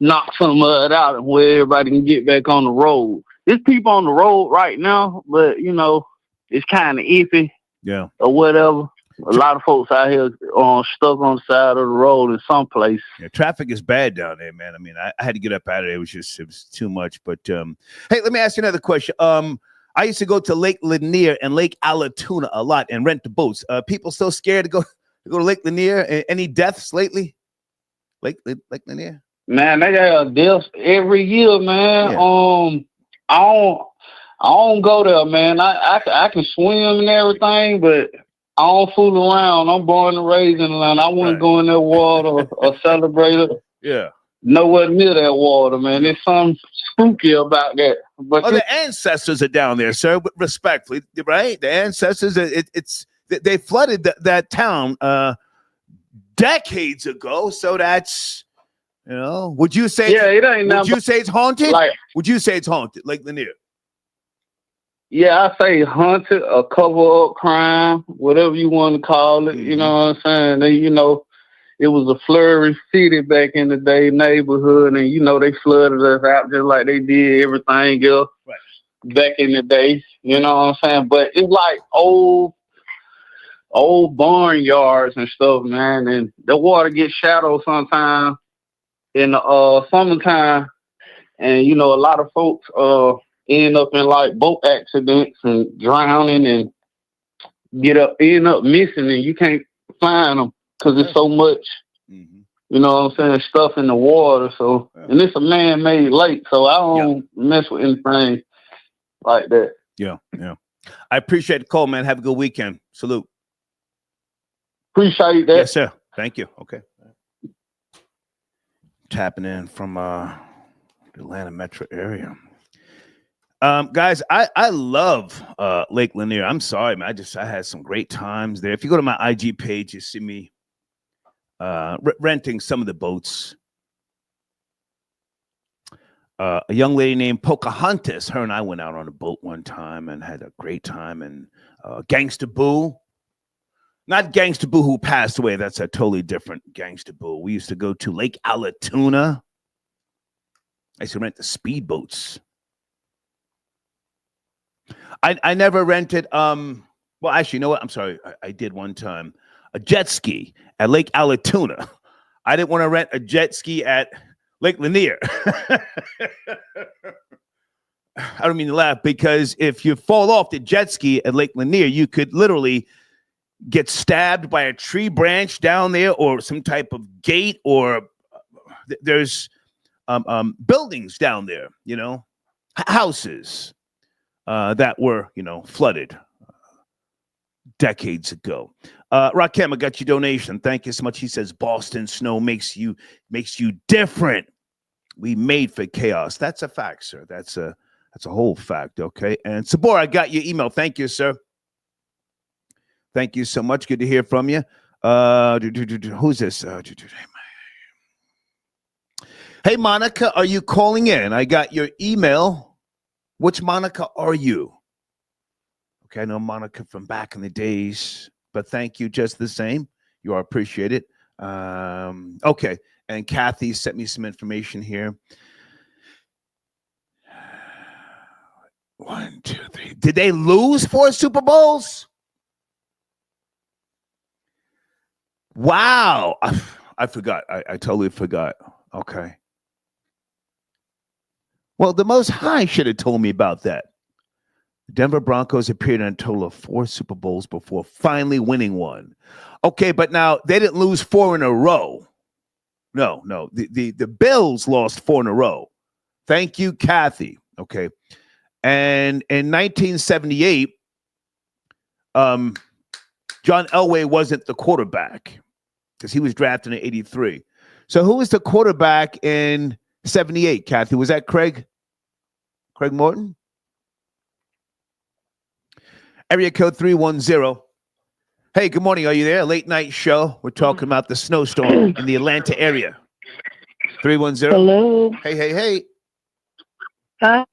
L: knock some of it out where everybody can get back on the road. There's people on the road right now, but, you know, it's kind of iffy.
A: Yeah.
L: Or whatever. A lot of folks out here stuck on the side of the road in some place.
A: Yeah, traffic is bad down there, man. I mean, I had to get up out of there. It was too much. But hey, let me ask you another question. I used to go to Lake Lanier and Lake Allatoona a lot and rent the boats. People still scared to go to Lake Lanier? Any deaths lately? Lake Lanier?
L: Man, they got deaths every year, man.
A: Yeah.
L: I don't go there, man. I can swim and everything, but I don't fool around. I'm born and raised in Atlanta. I wouldn't go in that water or celebrate it.
A: Yeah.
L: Nowhere near that water, man. There's something spooky about that. But
A: the ancestors are down there, sir. Respectfully, right? The ancestors. They flooded that town decades ago. So that's, you know. Would you say?
L: Yeah, it ain't.
A: Would you say it's haunted?
L: Would
A: you say it's haunted, Lake Lanier?
L: Yeah, I say haunted, a cover-up crime, whatever you want to call it. You know what I'm saying? You know, it was a flourished city back in the day, neighborhood, and, you know, they flooded us out just like they did everything else back in the day. You know what I'm saying? But it's like old barnyards and stuff, man, and the water gets shallow sometimes in the summertime, and, you know, a lot of folks end up in like boat accidents and drowning and end up missing, and you can't find them because there's so much, you know what I'm saying, stuff in the water. So, and it's a man-made lake, so I don't mess with anything like that.
A: Yeah. I appreciate the call, man. Have a good weekend. Salute.
L: Appreciate that.
A: Yes, sir. Thank you. Okay. Tapping in from the Atlanta metro area. Guys, I love Lake Lanier. I'm sorry, man. I had some great times there. If you go to my IG page, you see me renting some of the boats. A young lady named Pocahontas, her and I went out on a boat one time and had a great time. And Gangsta Boo, not Gangsta Boo who passed away. That's a totally different Gangsta Boo. We used to go to Lake Allatoona. I used to rent the speedboats. I never rented, well, actually, you know what? I'm sorry. I did one time. A jet ski at Lake Allatoona. I didn't want to rent a jet ski at Lake Lanier. I don't mean to laugh, because if you fall off the jet ski at Lake Lanier, you could literally get stabbed by a tree branch down there or some type of gate, or there's buildings down there, you know, houses. That were, you know, flooded decades ago. Rakim, I got your donation. Thank you so much. He says Boston snow makes you different. We made for chaos. That's a fact, sir. That's a whole fact. Okay. And Sabor, I got your email. Thank you, sir. Thank you so much. Good to hear from you. Who's this? Hey, Monica, are you calling in? I got your email. Which Monica are you? Okay, I know Monica from back in the days, but thank you just the same. You are appreciated. Okay, and Kathy sent me some information here. 1, 2, 3. Did they lose 4 Super Bowls? Wow. I forgot. I totally forgot. Okay. Well, the Most High should have told me about that. The Denver Broncos appeared in a total of 4 Super Bowls before finally winning one. Okay, but now they didn't lose 4 in a row. No. The Bills lost 4 in a row. Thank you, Kathy. Okay. And in 1978, John Elway wasn't the quarterback because he was drafted in 83. So who was the quarterback in 78, Kathy? Was that Craig Morton? Area code 310. Hey, good morning. Are you there? Late night show. We're talking about the snowstorm in the Atlanta area. 310.
M: Hello.
A: Hey.
M: Hi,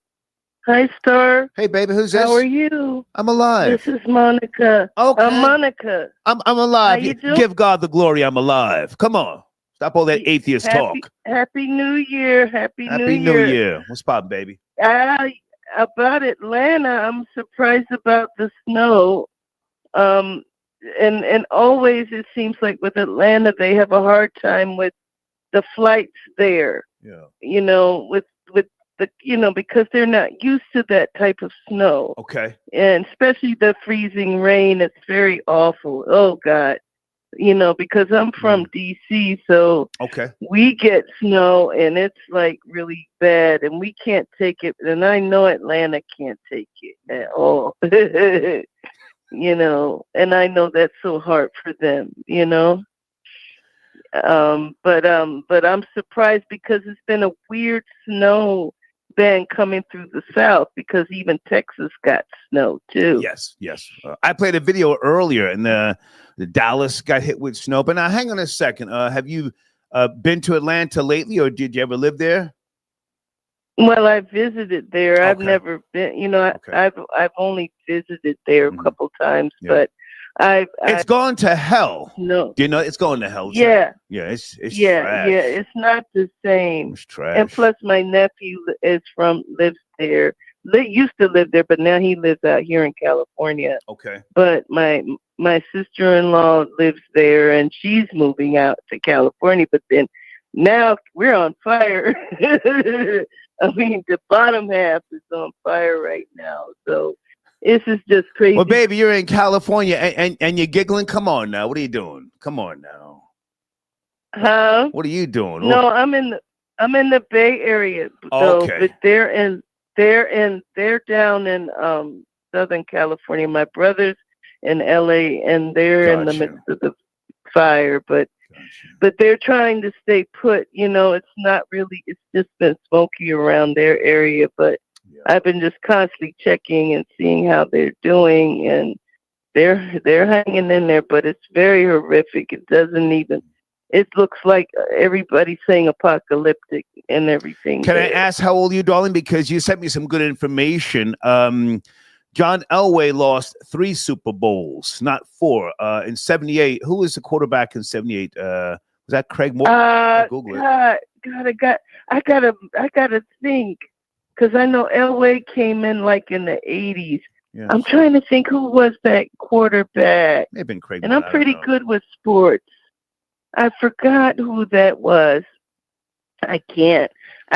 M: Star.
A: Hey, baby. Who's this?
M: How are you?
A: I'm alive.
M: This is Monica.
A: Okay.
M: I'm Monica.
A: I'm alive.
M: How you doing?
A: Give God the glory. I'm alive. Come on. Stop all that atheist talk.
M: Happy New Year. Happy New
A: Year. What's poppin', baby?
M: About Atlanta, I'm surprised about the snow. And always it seems like with Atlanta, they have a hard time with the flights there.
A: Yeah.
M: You know, with the, you know, because they're not used to that type of snow.
A: Okay.
M: And especially the freezing rain, it's very awful. Oh God. You know, because I'm from DC, so
A: okay,
M: we get snow and it's like really bad and we can't take it. And I know Atlanta can't take it at all. You know, and I know that's so hard for them, you know. But I'm surprised because it's been a weird snow band coming through the South because even Texas got snow too.
A: Yes. I played a video earlier and the Dallas got hit with snow. But now hang on a second. Have you been to Atlanta lately or did you ever live there?
M: Well, I visited there.
A: Okay.
M: I've never been, you know, I've only visited there a couple times,
A: Yeah.
M: but
A: it's gone to hell.
M: No.
A: Do you know it's going to hell?
M: Yeah.
A: Yeah, it's trash.
M: Yeah, it's not the same.
A: It's trash.
M: And plus my nephew lives there. Used to live there, but now he lives out here in California.
A: Okay.
M: But my sister-in-law lives there and she's moving out to California, but then now we're on fire. I mean, the bottom half is on fire right now. So this is just crazy.
A: Well, baby, you're in California and you're giggling. Come on now. What are you doing? Come on now.
M: Huh?
A: What are you doing?
M: No, I'm in the Bay Area though,
A: okay.
M: but they're down in Southern California. My brother's in LA and they're in the midst of the fire, but they're trying to stay put. You know, it's just been smoky around their area, but I've been just constantly checking and seeing how they're doing, and they're hanging in there, but it's very horrific. It looks like everybody's saying apocalyptic and everything.
A: Can I ask how old are you, darling? Because you sent me some good information. John Elway lost 3 Super Bowls, not 4. In 78, who was the quarterback in 78? Was that Craig Morton? Google it.
M: I gotta think, because I know Elway came in like in the 80s.
A: Yes.
M: I'm trying to think who was that quarterback.
A: May have been Craig.
M: And I'm pretty good with sports. I forgot who that was. I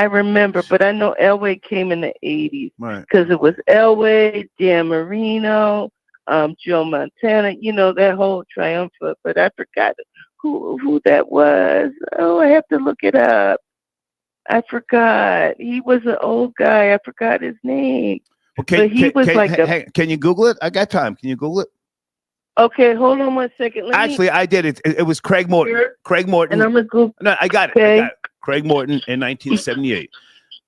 M: remember, but I know Elway came in the 80s.
A: Right.
M: Because it was Elway, Dan Marino, Joe Montana, you know, that whole triumvirate. But I forgot who that was. Oh, I have to look it up. I forgot. He was an old guy. I forgot his name.
A: Okay,
M: but he was
A: can you Google it? I got time. Can you Google it?
M: Okay, hold on 1 second.
A: Actually, I did it. It was Craig Morton.
M: Sure.
A: Craig Morton.
M: And I'm gonna Google.
A: No, I got it.
M: Okay.
A: I got it. Craig Morton in 1978.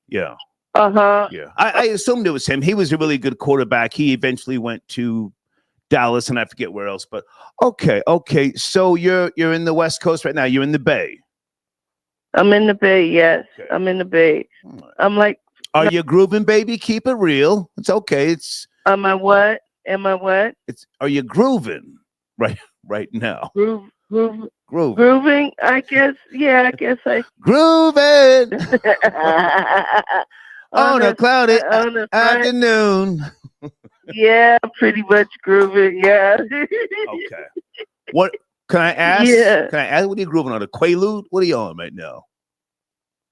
A: Yeah.
M: Uh-huh.
A: Yeah. I assumed it was him. He was a really good quarterback. He eventually went to Dallas and I forget where else. But okay. So you're in the West Coast right now. You're in the Bay.
M: I'm in the Bay. Yes,
A: Okay.
M: I'm in the Bay. I'm like,
A: Are you grooving, baby? Keep it real. It's okay. It's.
M: am I what? Am I what?
A: It's. Are you grooving right now?
M: Grooving. I guess. Yeah, I guess I.
A: Grooving on a cloudy
M: on a
A: afternoon.
M: Yeah, pretty much grooving. Yeah.
A: Okay. What can I ask?
M: Yeah.
A: Can I ask what are you grooving on? A Quaalude? What are you on right now?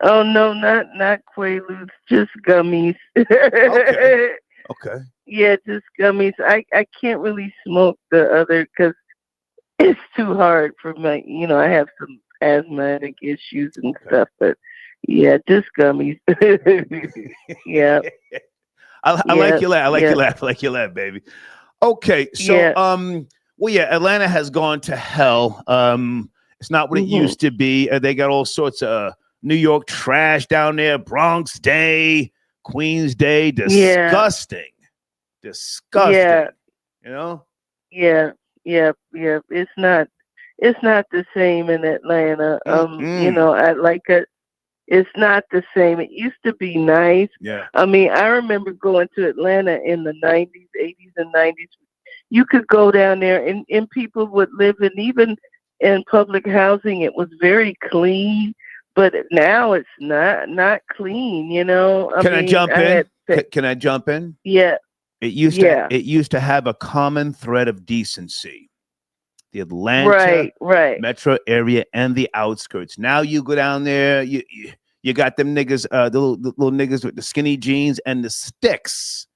M: Oh no, not Quaaludes, just gummies.
A: Okay. Okay.
M: Yeah, just gummies. I can't really smoke the other because it's too hard for my. I have some asthmatic issues and stuff, but yeah, just gummies. Yeah.
A: I like your laugh. I like your laugh. I like your laugh, baby. Okay, so well, yeah, Atlanta has gone to hell. It's not what it used to be. They got all sorts of New York trash down there. Bronx Day, Queens Day, disgusting, disgusting.
M: Yeah.
A: You know.
M: Yeah. It's not the same in Atlanta. I like it. It's not the same. It used to be nice.
A: Yeah.
M: I mean, I remember going to Atlanta in the 90s, 80s, and 90s. You could go down there and people would live in, even in public housing, it was very clean. But now it's not clean,
A: Can I jump in? Can I jump in?
M: Yeah.
A: It used to have a common thread of decency. The Atlanta metro area and the outskirts. Now you go down there, you got them niggas, the little niggas with the skinny jeans and the sticks,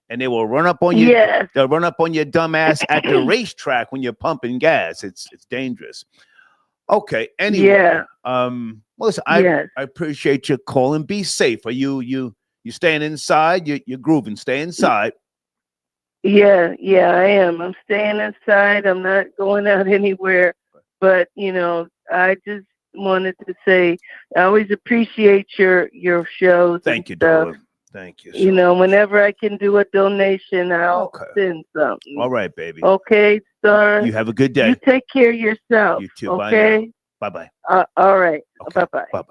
A: and they will run up on you.
M: Yes.
A: They'll run up on your dumb ass at the racetrack when you're pumping gas. It's dangerous. Okay. Anyway, listen, I appreciate your call and be safe. Are you staying inside? You're grooving. Stay inside.
M: Yeah, I am. I'm staying inside. I'm not going out anywhere. But, I just wanted to say I always appreciate your shows.
A: Thank you, darling. Thank you.
M: Whenever I can do a donation, I'll send something.
A: All right, baby.
M: Okay, sir.
A: You have a good day.
M: You take care of yourself.
A: You too.
M: Okay.
A: Bye.
M: All right.
A: Okay.
M: Bye.
A: Bye.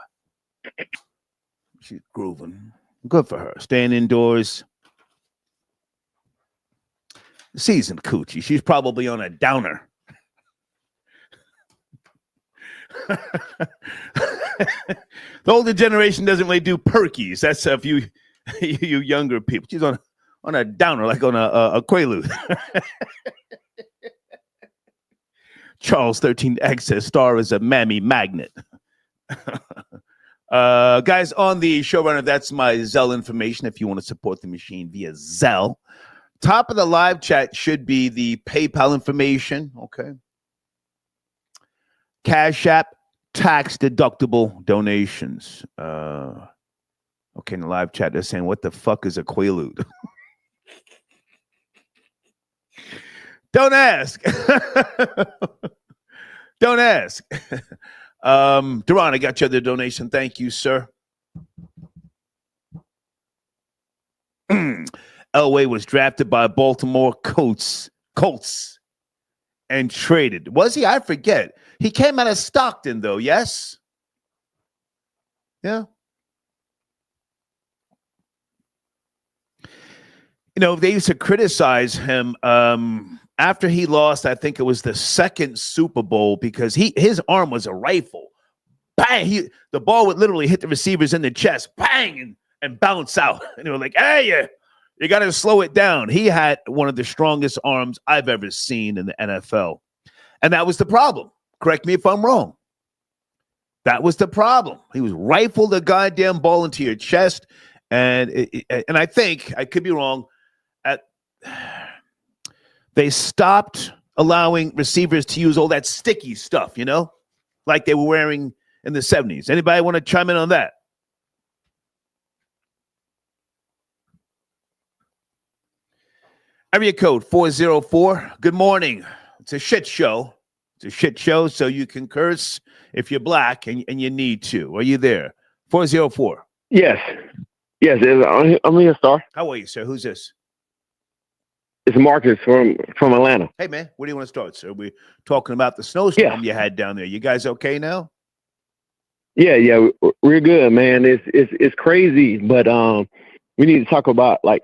A: She's grooving. Good for her. Staying indoors. Seasoned coochie. She's probably on a downer. The older generation doesn't really do perkies. That's if you younger people. She's on a downer, like on a Quaalude. Charles 13 Access star is a mammy magnet. Guys, on the showrunner, that's my Zelle information if you want to support the machine via Zelle. Top of the live chat should be the PayPal information. Okay. Cash App, tax deductible donations. Okay, in the live chat, they're saying, what the fuck is a Quaalude? Don't ask. Don't ask. Duran, I got you the donation. Thank you, sir. Elway was drafted by Baltimore Colts and traded. Was he? I forget. He came out of Stockton, though, yes? Yeah. They used to criticize him after he lost. I think it was the second Super Bowl because his arm was a rifle. Bang! The ball would literally hit the receivers in the chest. Bang! And bounce out. And they were like, hey, you got to slow it down. He had one of the strongest arms I've ever seen in the NFL. And that was the problem. Correct me if I'm wrong. That was the problem. He was rifled the goddamn ball into your chest. And I think, I could be wrong, they stopped allowing receivers to use all that sticky stuff, like they were wearing in the 70s. Anybody want to chime in on that? Area code 404. Good morning. It's a shit show. It's a shit show, so you can curse if you're black and you need to. Are you there? 404.
J: Yes. I'm here, Star.
A: How are you, sir? Who's this?
J: It's Marcus from Atlanta.
A: Hey, man. Where do you want to start, sir? We're talking about the snowstorm you had down there. You guys okay now?
N: Yeah, we're good, man. It's crazy, but we need to talk about like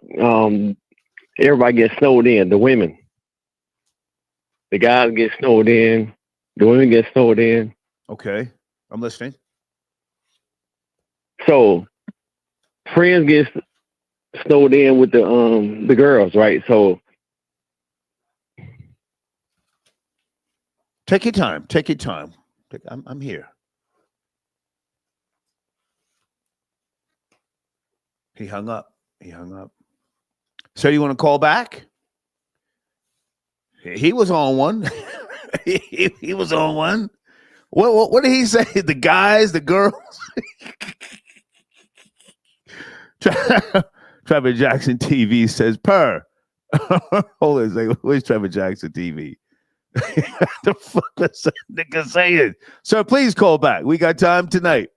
N: everybody gets snowed in. The women, the guys get snowed in. The women get snowed in.
A: Okay, I'm listening.
N: So friends get snowed in with the girls, right? So
A: take your time. Take your time. I'm here. He hung up. So you want to call back? He was on one. he was on one. What did he say? The guys, the girls. Trevor Jackson TV says per. Hold on a second. Where's Trevor Jackson TV? The fuck was that nigga saying? Sir, please call back. We got time tonight.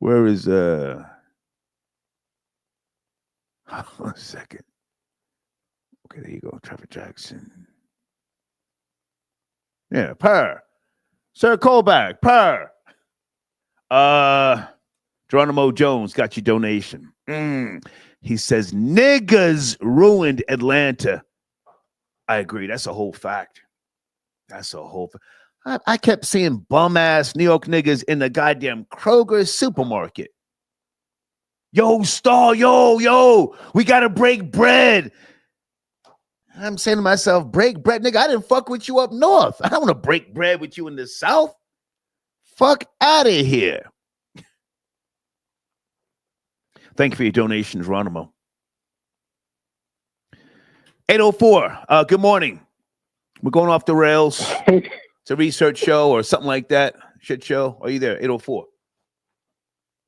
A: Where is hold on a second. Okay, there you go. Trevor Jackson. Yeah, per. Sir, call back. Per. Geronimo Jones got your donation. He says niggas ruined Atlanta. I agree. That's a whole fact. I kept seeing bum ass New York niggas in the goddamn Kroger supermarket. Yo, Star, yo, we gotta break bread. I'm saying to myself, break bread, nigga. I didn't fuck with you up north. I don't want to break bread with you in the south. Fuck out of here. Thank you for your donations, Geronimo. 804. Good morning. We're going off the rails. It's a research show or something like that. Shit show. Are you there? 804.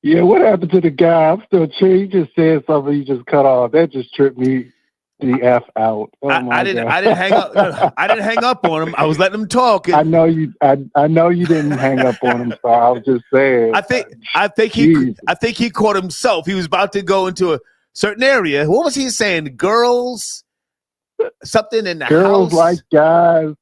I: Yeah, what happened to the guy? I'm still chill. You just said something you just cut off. That just tripped me the F out. Oh
A: I didn't hang up. I didn't hang up on him. I was letting him talk.
I: I know you didn't hang up on him, so I was just saying.
A: I think he caught himself. He was about to go into a certain area. What was he saying? Girls, something in the
I: girls
A: house.
I: Like guys.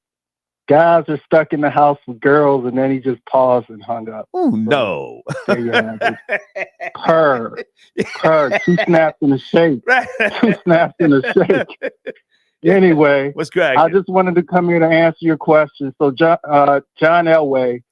I: Guys are stuck in the house with girls, and then he just paused and hung up.
A: Oh, no.
I: There you have it. Purr. 2 snaps in a shake. 2 snaps in a shake. Anyway,
A: what's great?
I: I just wanted to come here to answer your question. So John Elway,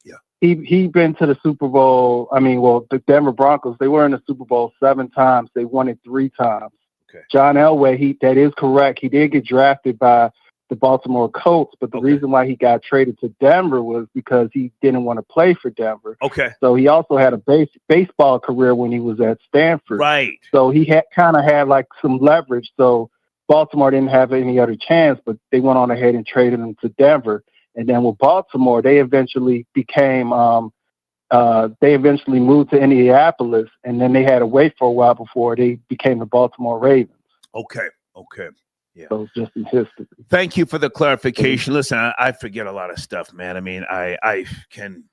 I: he been to the Super Bowl. I mean, well, the Denver Broncos, they were in the Super Bowl 7 times. They won it 3 times.
A: Okay.
I: John Elway, that is correct. He did get drafted by the Baltimore Colts, but the reason why he got traded to Denver was because he didn't want to play for Denver.
A: Okay.
I: So he also had a baseball career when he was at Stanford.
A: Right.
I: So he kind of had like some leverage. So Baltimore didn't have any other chance, but they went on ahead and traded him to Denver. And then with Baltimore, they eventually became they eventually moved to Indianapolis, and then they had to wait for a while before they became the Baltimore Ravens.
A: Okay. Yeah.
I: So it's just in history.
A: Thank you for the clarification. Listen, I forget a lot of stuff, man. I mean, I can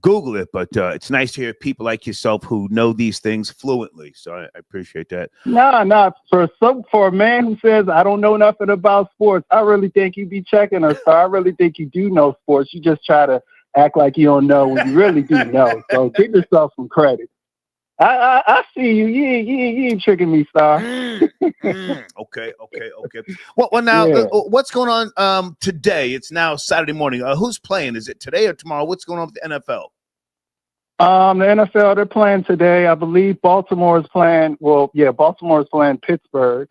A: Google it, but it's nice to hear people like yourself who know these things fluently. So I appreciate that.
I: No. For a man who says I don't know nothing about sports, I really think you be checking us. So I really think you do know sports. You just try to act like you don't know when you really do know. So give yourself some credit. I see you. You ain't tricking me, Star.
A: Okay. Well, now, what's going on today? It's now Saturday morning. Who's playing? Is it today or tomorrow? What's going on with the NFL?
I: The NFL, they're playing today. I believe Baltimore is playing. Well, yeah, Baltimore is playing Pittsburgh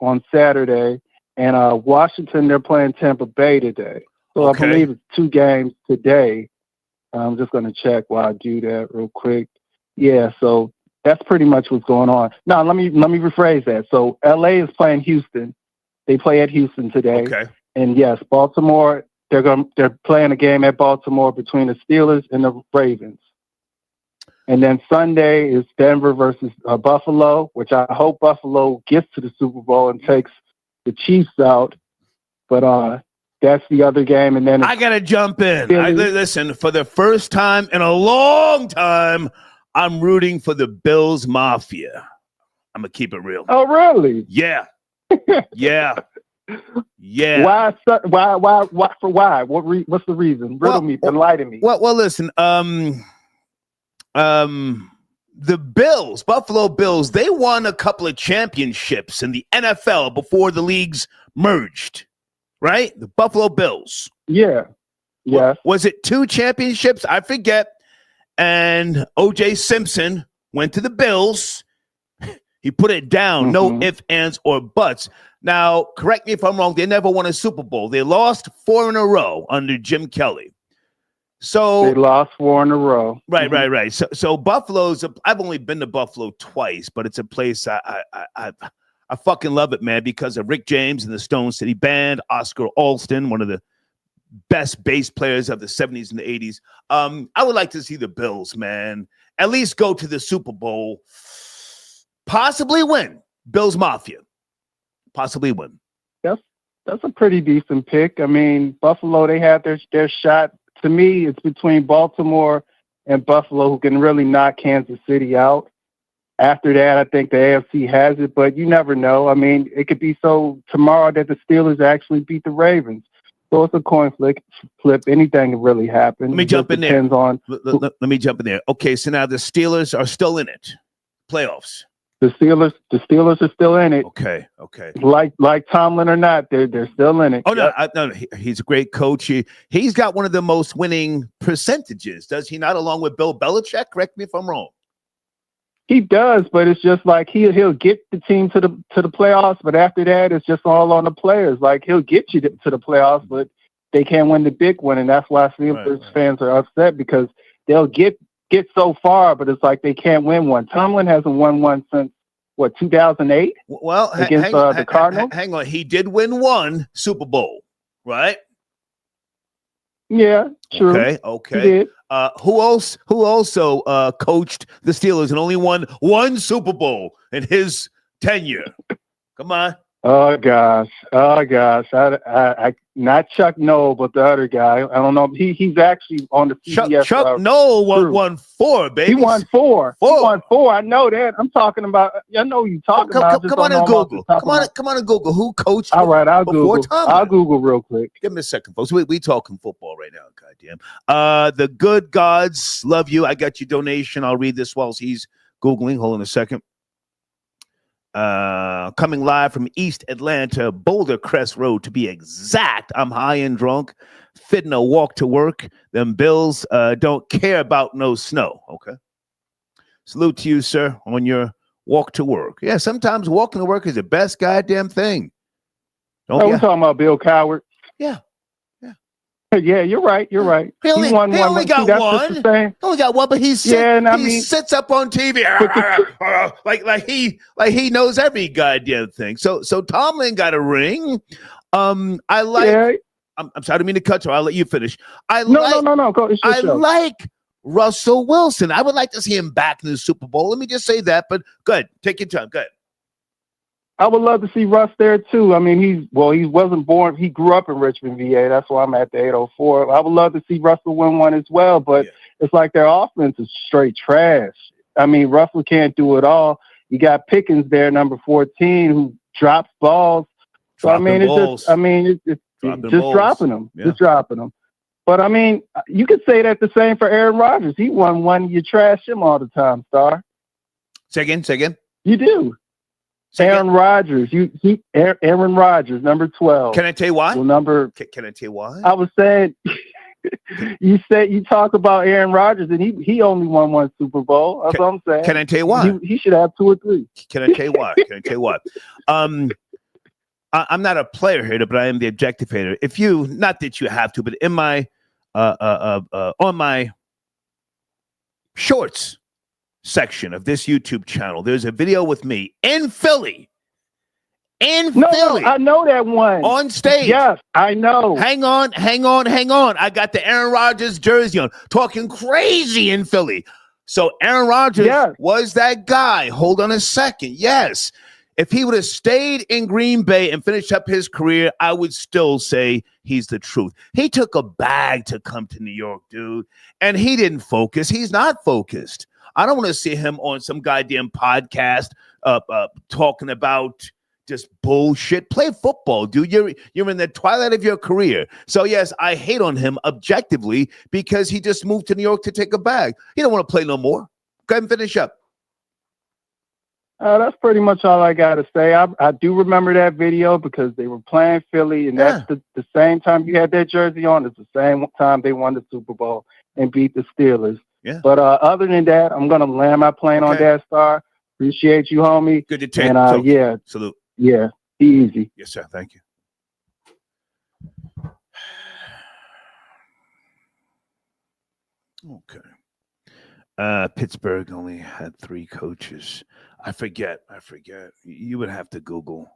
I: on Saturday. And Washington, they're playing Tampa Bay today. So I believe it's 2 games today. I'm just going to check while I do that real quick. Yeah, so that's pretty much what's going on. Now, let me rephrase that. So LA is playing Houston. They play at Houston today.
A: Okay.
I: And yes, Baltimore, they're playing a game at Baltimore between the Steelers and the Ravens. And then Sunday is Denver versus Buffalo, which I hope Buffalo gets to the Super Bowl and takes the Chiefs out. But that's the other game. And then
A: I got to jump in. Listen, for the first time in a long time, I'm rooting for the Bills Mafia. I'm going to keep it real.
I: Oh, really?
A: Yeah. Yeah.
I: Why? Why? What's the reason? Riddle me, enlighten me.
A: Well, listen, the Bills, Buffalo Bills, they won a couple of championships in the NFL before the leagues merged, right? The Buffalo Bills.
I: Yeah. Yeah.
A: Was it 2 championships? I forget. And O.J. Simpson went to the Bills. He put it down. No ifs, ands, or buts. Now, correct me if I'm wrong. They never won a Super Bowl. They lost 4 in a row under Jim Kelly. So
I: they lost 4 in a row.
A: Right. So Buffalo's. I've only been to Buffalo twice, but it's a place I fucking love it, man, because of Rick James and the Stone City Band, Oscar Alston, one of the best bass players of the 70s and the 80s. I would like to see the Bills, man, at least go to the Super Bowl, possibly win. Bills Mafia, possibly win.
I: That's a pretty decent pick. I mean, Buffalo, they had their shot. To me, it's between Baltimore and Buffalo who can really knock Kansas City out. After that, I think the AFC has it, but you never know. I mean, it could be so tomorrow that the Steelers actually beat the Ravens. So it's a coin flip. Anything can really happen.
A: Let me jump in there. Let me jump in there. Okay, so now the Steelers are still in it. Playoffs.
I: The Steelers are still in it.
A: Okay.
I: Like Tomlin or not, they're still in it.
A: Oh no, he's a great coach. He's got one of the most winning percentages, does he not? Along with Bill Belichick. Correct me if I'm wrong.
I: He does, but it's just like he'll get the team to the playoffs, but after that, it's just all on the players. Like he'll get you to the playoffs, but they can't win the big one, and that's why Steelers fans are upset because they'll get so far, but it's like they can't win one. Tomlin hasn't won one since 2008?
A: Well,
I: against the Cardinals.
A: Hang on, he did win one Super Bowl, right?
I: Yeah, true.
A: Okay.
I: He did.
A: Who also coached the Steelers and only won one Super Bowl in his tenure? Come on.
I: Oh gosh. I not Chuck Noll, but the other guy. I don't know. He's actually on the CBS.
A: Chuck Noll won 4, baby.
I: He won 4. He won 4. I know that. I'm talking about. I know you talking about.
A: Come on and Google. Come on and Google. Who coached?
I: All right, I'll Google.
A: Tomlin?
I: I'll Google real quick.
A: Give me a second, folks. We talking football right now. Goddamn. The good gods love you. I got your donation. I'll read this while he's Googling. Hold on a second. Coming live from East Atlanta, Boulder Crest Road to be exact. I'm high and drunk, fitting a walk to work. Them Bills don't care about no snow. Okay. Salute to you, sir, on your walk to work. Yeah, sometimes walking to work is the best goddamn thing.
I: We're talking about Bill Coward.
A: Yeah.
I: Yeah, you're right. He only got one.
A: He only got one, but he sits up on TV like he knows every goddamn thing. So Tomlin got a ring. I'm sorry, I didn't mean to cut you. I'll let you finish.
I: No. Go.
A: I like Russell Wilson. I would like to see him back in the Super Bowl. Let me just say that. But good, take your time. Good.
I: I would love to see Russ there too. I mean, he wasn't born. He grew up in Richmond, VA. That's why I'm at the 804. I would love to see Russell win one as well, but it's like their offense is straight trash. I mean, Russell can't do it all. You got Pickens there, number 14, who drops balls. So it's just dropping them.
A: Yeah.
I: Just dropping them. But I mean, you could say that the same for Aaron Rodgers. He won one. You trash him all the time, Star.
A: Say again.
I: You do. Aaron Rodgers, Aaron Rodgers, number 12.
A: Can I tell you why?
I: Well,
A: Can I tell you why?
I: I was saying, you talk about Aaron Rodgers, and he only won one Super Bowl. That's what I'm saying.
A: Can I tell you why?
I: He should have 2 or 3.
A: Can I tell you why? I'm not a player hater, but I am the objective hater. If you, not that you have to, but in my on my shorts section of this YouTube channel, there's a video with me in Philly.
I: No, I know that one.
A: On stage.
I: Yes, I know.
A: Hang on. I got the Aaron Rodgers jersey on, talking crazy in Philly. So Aaron Rodgers was that guy. Hold on a second. Yes. If he would have stayed in Green Bay and finished up his career, I would still say he's the truth. He took a bag to come to New York, dude, and he didn't focus. He's not focused. I don't want to see him on some goddamn podcast talking about just bullshit. Play football, dude. You're in the twilight of your career. So yes, I hate on him objectively because he just moved to New York to take a bag. He don't want to play no more. Go ahead and finish up.
I: That's pretty much all I got to say. I do remember that video because they were playing Philly, and that's the same time you had that jersey on. It's the same time they won the Super Bowl and beat the Steelers.
A: Yeah.
I: But other than that, I'm going to land my plane on that star. Appreciate you, homie.
A: Good to take.
I: And yeah.
A: Salute.
I: Yeah. Be easy.
A: Yes, sir. Thank you. Okay. Pittsburgh only had 3 coaches. I forget. You would have to Google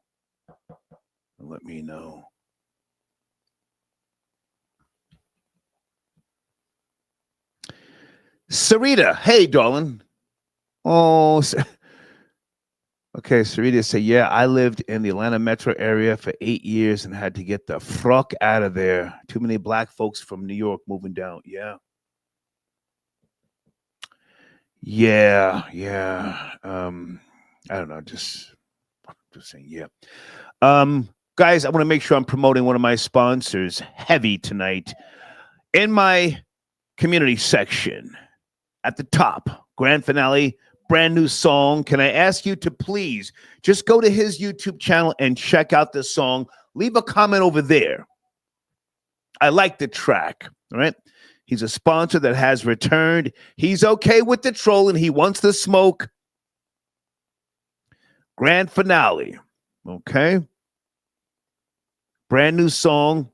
A: and let me know. Sarita, hey, darling. Oh, okay. Sarita say, yeah, I lived in the Atlanta metro area for 8 years and had to get the fuck out of there. Too many black folks from New York moving down. Yeah. I don't know. Just saying. Yeah. Guys, I want to make sure I'm promoting one of my sponsors heavy tonight in my community section at the top. Grand finale, brand new song. Can I ask you to please just go to his YouTube channel and check out the song? Leave a comment over there. I like the track. All right. He's a sponsor that has returned. He's okay with the trolling. He wants the smoke. Grand finale. Okay. Brand new song.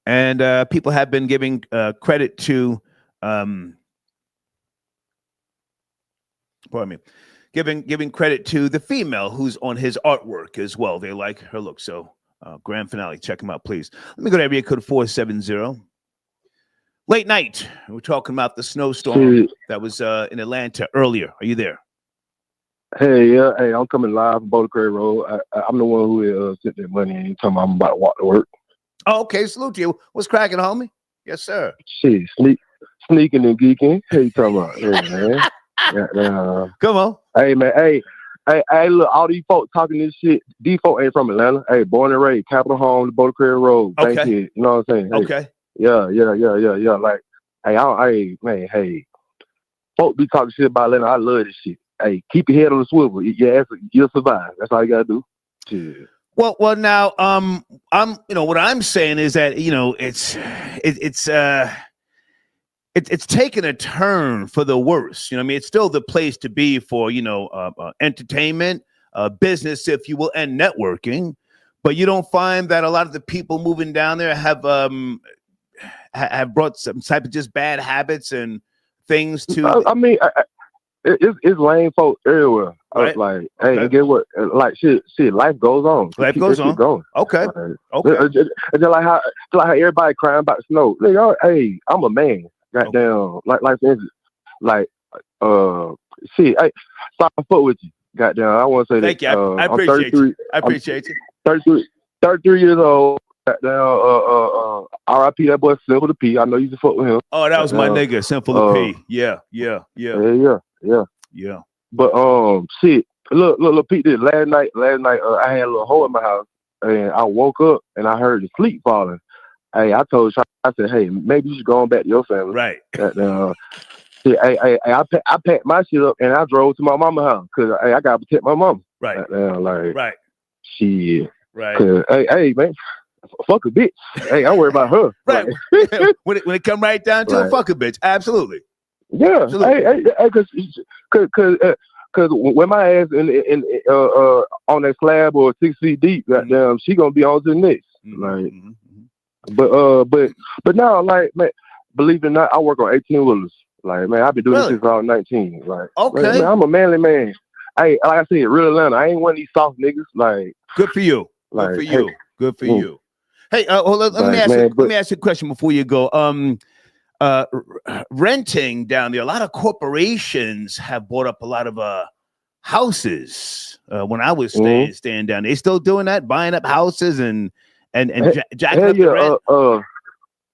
A: And people have been giving credit to, giving credit to the female who's on his artwork as well. They like her look. So grand finale. Check him out, please. Let me go to area code 470. Late night. We're talking about the snowstorm that was in Atlanta earlier. Are you there?
O: Hey, hey, I'm coming live from Boulder Creek Road. I'm the one who sent that money and you talking about I'm about to walk to work.
A: Oh, okay. Salute to you. What's cracking, homie? Yes, sir.
O: Shit, sneaking and geeking. Hey, you talking about? Hey, man.
A: Come on.
O: Hey, man. Hey, look, all these folks talking this shit. These folks ain't from Atlanta. Hey, born and raised, Capitol Home, Boulder Creek Road. Thank you. You know what I'm saying? Hey,
A: okay.
O: Yeah. Like, hey, folks be talking shit about Atlanta. I love this shit. Hey, keep your head on the swivel. You'll survive. That's all you gotta do. Shit.
A: Well, now, what I'm saying is that it's taken a turn for the worse. You know what I mean? It's still the place to be for entertainment, business, if you will, and networking. But you don't find that a lot of the people moving down there have brought some type of just bad habits and things to.
O: I mean, it's lame folk everywhere. I was like, hey, and get what? Like shit, life goes on.
A: Life goes on.
O: Going.
A: Okay.
O: It's just like how everybody crying about snow. Nigga, hey, I'm a man. Goddamn, like for instance, like shit. Hey, stop foot with you. Goddamn, I want to say
A: Thank
O: that.
A: you. I appreciate you. I appreciate
O: you. 33 years old. Goddamn, R.I.P. that boy Simple to P. I know you just fuck with him.
A: Oh, that was my nigga, Simple to P. Yeah.
O: But shit. Look, Pete did last night. I had a little hole in my house, and I woke up and I heard the sleep falling. Hey, I told Sean, I said, hey, maybe you should go on back to your family.
A: Right.
O: Shit, I packed my shit up and I drove to my mama's house because I gotta protect my mama.
A: Right.
O: Right. Shit.
A: Right.
O: Hey, man, fuck a bitch. Hey, I worry about her.
A: Right. when it come right down to it, fuck a bitch. Absolutely.
O: Yeah.
A: Absolutely.
O: Cause when my ass in on that slab or 6 feet deep, goddamn, she gonna be on to the next. Like, but now, like, man, believe it or not, I work on 18 wheelers. Like, man, I've been doing this since I was 19. Like,
A: okay,
O: man, I'm a manly man. Hey, like I said, real Atlanta. I ain't one of these soft niggas. Like,
A: good for you.
O: Like,
A: good for you. Good for you. Hey, let me ask you a question before you go. Renting down there, a lot of corporations have bought up a lot of houses. When I was staying down there, they still doing that, buying up houses and jacking up the rent.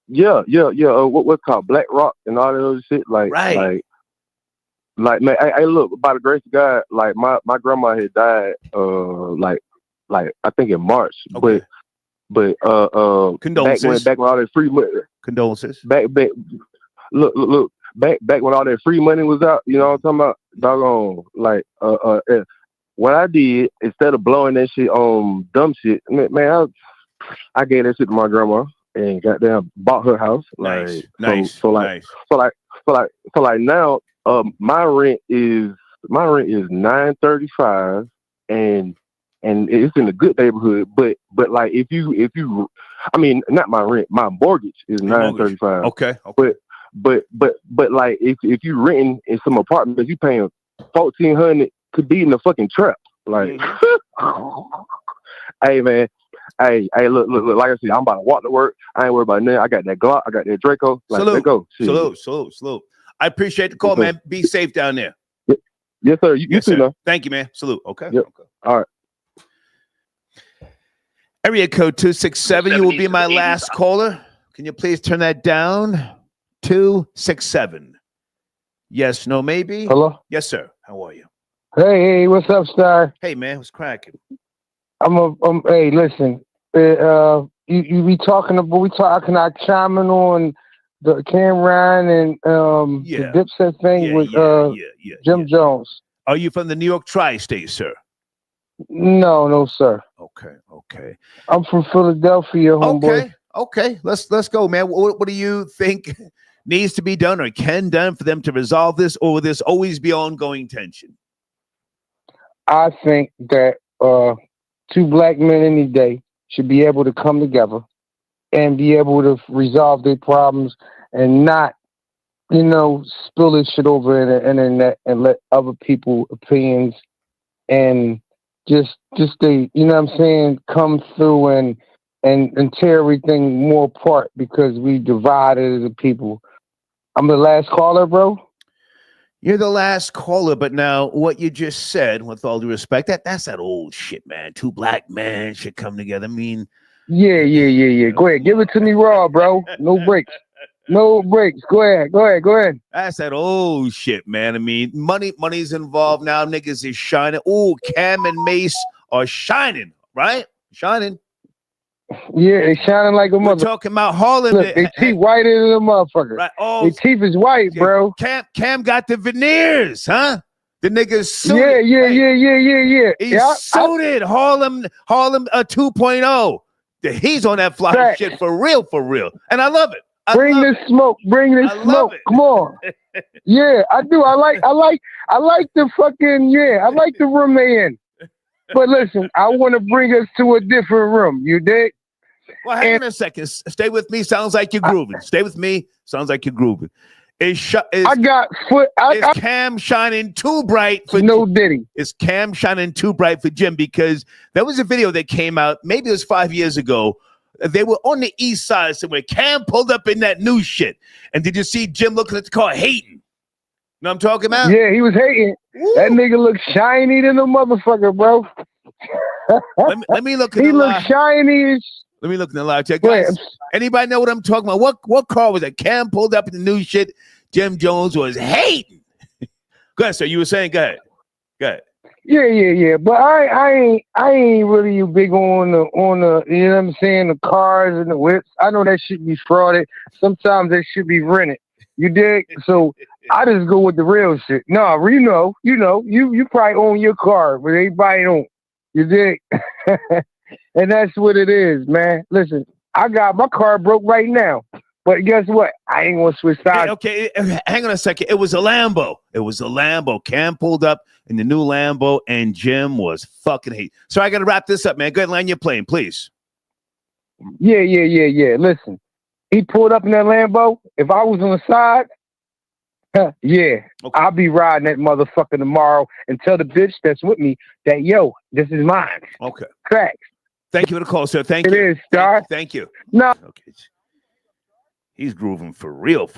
O: What's called Black Rock and all that other shit. Like,
A: right.
O: Like man, hey, look, by the grace of God, like my grandma had died like I think in March.
A: Okay.
O: But
A: Condolences.
O: back when all that free money
A: Condolences.
O: back look back when all that free money was out, you know what I'm talking about? Doggone like what I did instead of blowing that shit on dumb shit, man, I gave that shit to my grandma and goddamn bought her house.
A: Nice.
O: Like so like now my rent is $935 and it's in a good neighborhood, but like if you I mean not my rent, my mortgage is $935.
A: Okay.
O: But like if you renting in some apartments, you paying $1,400 to be in the fucking trap. Like hey man, hey look, like I said, I'm about to walk to work. I ain't worried about nothing. I got that Glock, I got that Draco. Like
A: Salute.
O: let go.
A: Salute. I appreciate the call, man. Be safe down there.
O: Yes, sir. You too, man.
A: Thank you, man. Salute. Okay.
O: Yep.
A: Okay.
O: All right.
A: Area code 267. You will be my last caller. Can you please turn that down? 267. Yes, no, maybe.
I: Hello?
A: Yes, sir. How are you?
I: Hey, what's up, Star?
A: Hey, man, what's cracking?
I: Hey, listen. You be talking about can I chime in on the Cameron and the Dipset thing with Jim Jones?
A: Are you from the New York tri-state, sir?
I: No, sir.
A: Okay.
I: I'm from Philadelphia, homeboy.
A: Okay. Let's go, man. What do you think needs to be done or can done for them to resolve this, or will this always be ongoing tension?
I: I think that two black men any day should be able to come together and be able to resolve their problems and not, spill this shit over the internet and let other people opinions and just they, come through and tear everything more apart because we divided as a people. I'm the last caller, bro.
A: You're the last caller, but now what you just said, with all due respect, that's that old shit, man. Two black men should come together. I mean,
I: yeah. Go ahead, give it to me raw, bro. No breaks. No breaks. Go ahead.
A: That's that old shit, man. I mean, money's involved now. Niggas is shining. Ooh, Cam and Mase are shining, right? Shining.
I: Yeah, they shining like a mother.
A: We're talking about Harlem.
I: Look, they teeth whiter than a motherfucker.
A: Right. Oh,
I: their teeth is white, bro.
A: Cam got the veneers, huh? The niggas
I: suited. Yeah.
A: He's suited. Harlem 2.0. He's on that fly shit for real. And I love it.
I: Bring the smoke. Come on. Yeah, I do. I like the fucking, I like the room they in. But listen, I want to bring us to a different room. You dig?
A: Well, hang on a second. Stay with me. Sounds like you're grooving. Stay with me. Sounds like you're grooving. Is Cam shining too bright for
I: no Diddy?
A: Is Cam shining too bright for Jim? Because there was a video that came out, maybe it was 5 years ago. They were on the east side somewhere. Cam pulled up in that new shit. And did you see Jim looking at the car hating? You know what I'm talking about?
I: Yeah, he was hating. Woo. That nigga looked shiny than a motherfucker, bro.
A: let me look at
I: he looked shiny as.
A: Let me look in the live chat. Guys, anybody know what I'm talking about? What car was it? Cam pulled up in the new shit. Jim Jones was hating. Go ahead, sir. You were saying, go ahead.
I: Yeah. But I ain't really big on the you know what I'm saying, the cars and the whips. I know that should be frauded. Sometimes they should be rented. You dig? So I just go with the real shit. No, you probably own your car, but everybody don't. You dig? And that's what it is, man. Listen, I got my car broke right now. But guess what? I ain't gonna switch sides.
A: Okay, hang on a second. It was a Lambo. Cam pulled up in the new Lambo, and Jim was fucking hate. So I got to wrap this up, man. Go ahead, land your plane, please.
I: Yeah. Listen, he pulled up in that Lambo. If I was on the side, okay. I'll be riding that motherfucker tomorrow and tell the bitch that's with me that, yo, this is mine.
A: Okay.
I: Facts.
A: Thank you for the call, sir. Thank you.
I: It is, Star.
A: Thank you.
I: No.
A: Okay. He's grooving for real.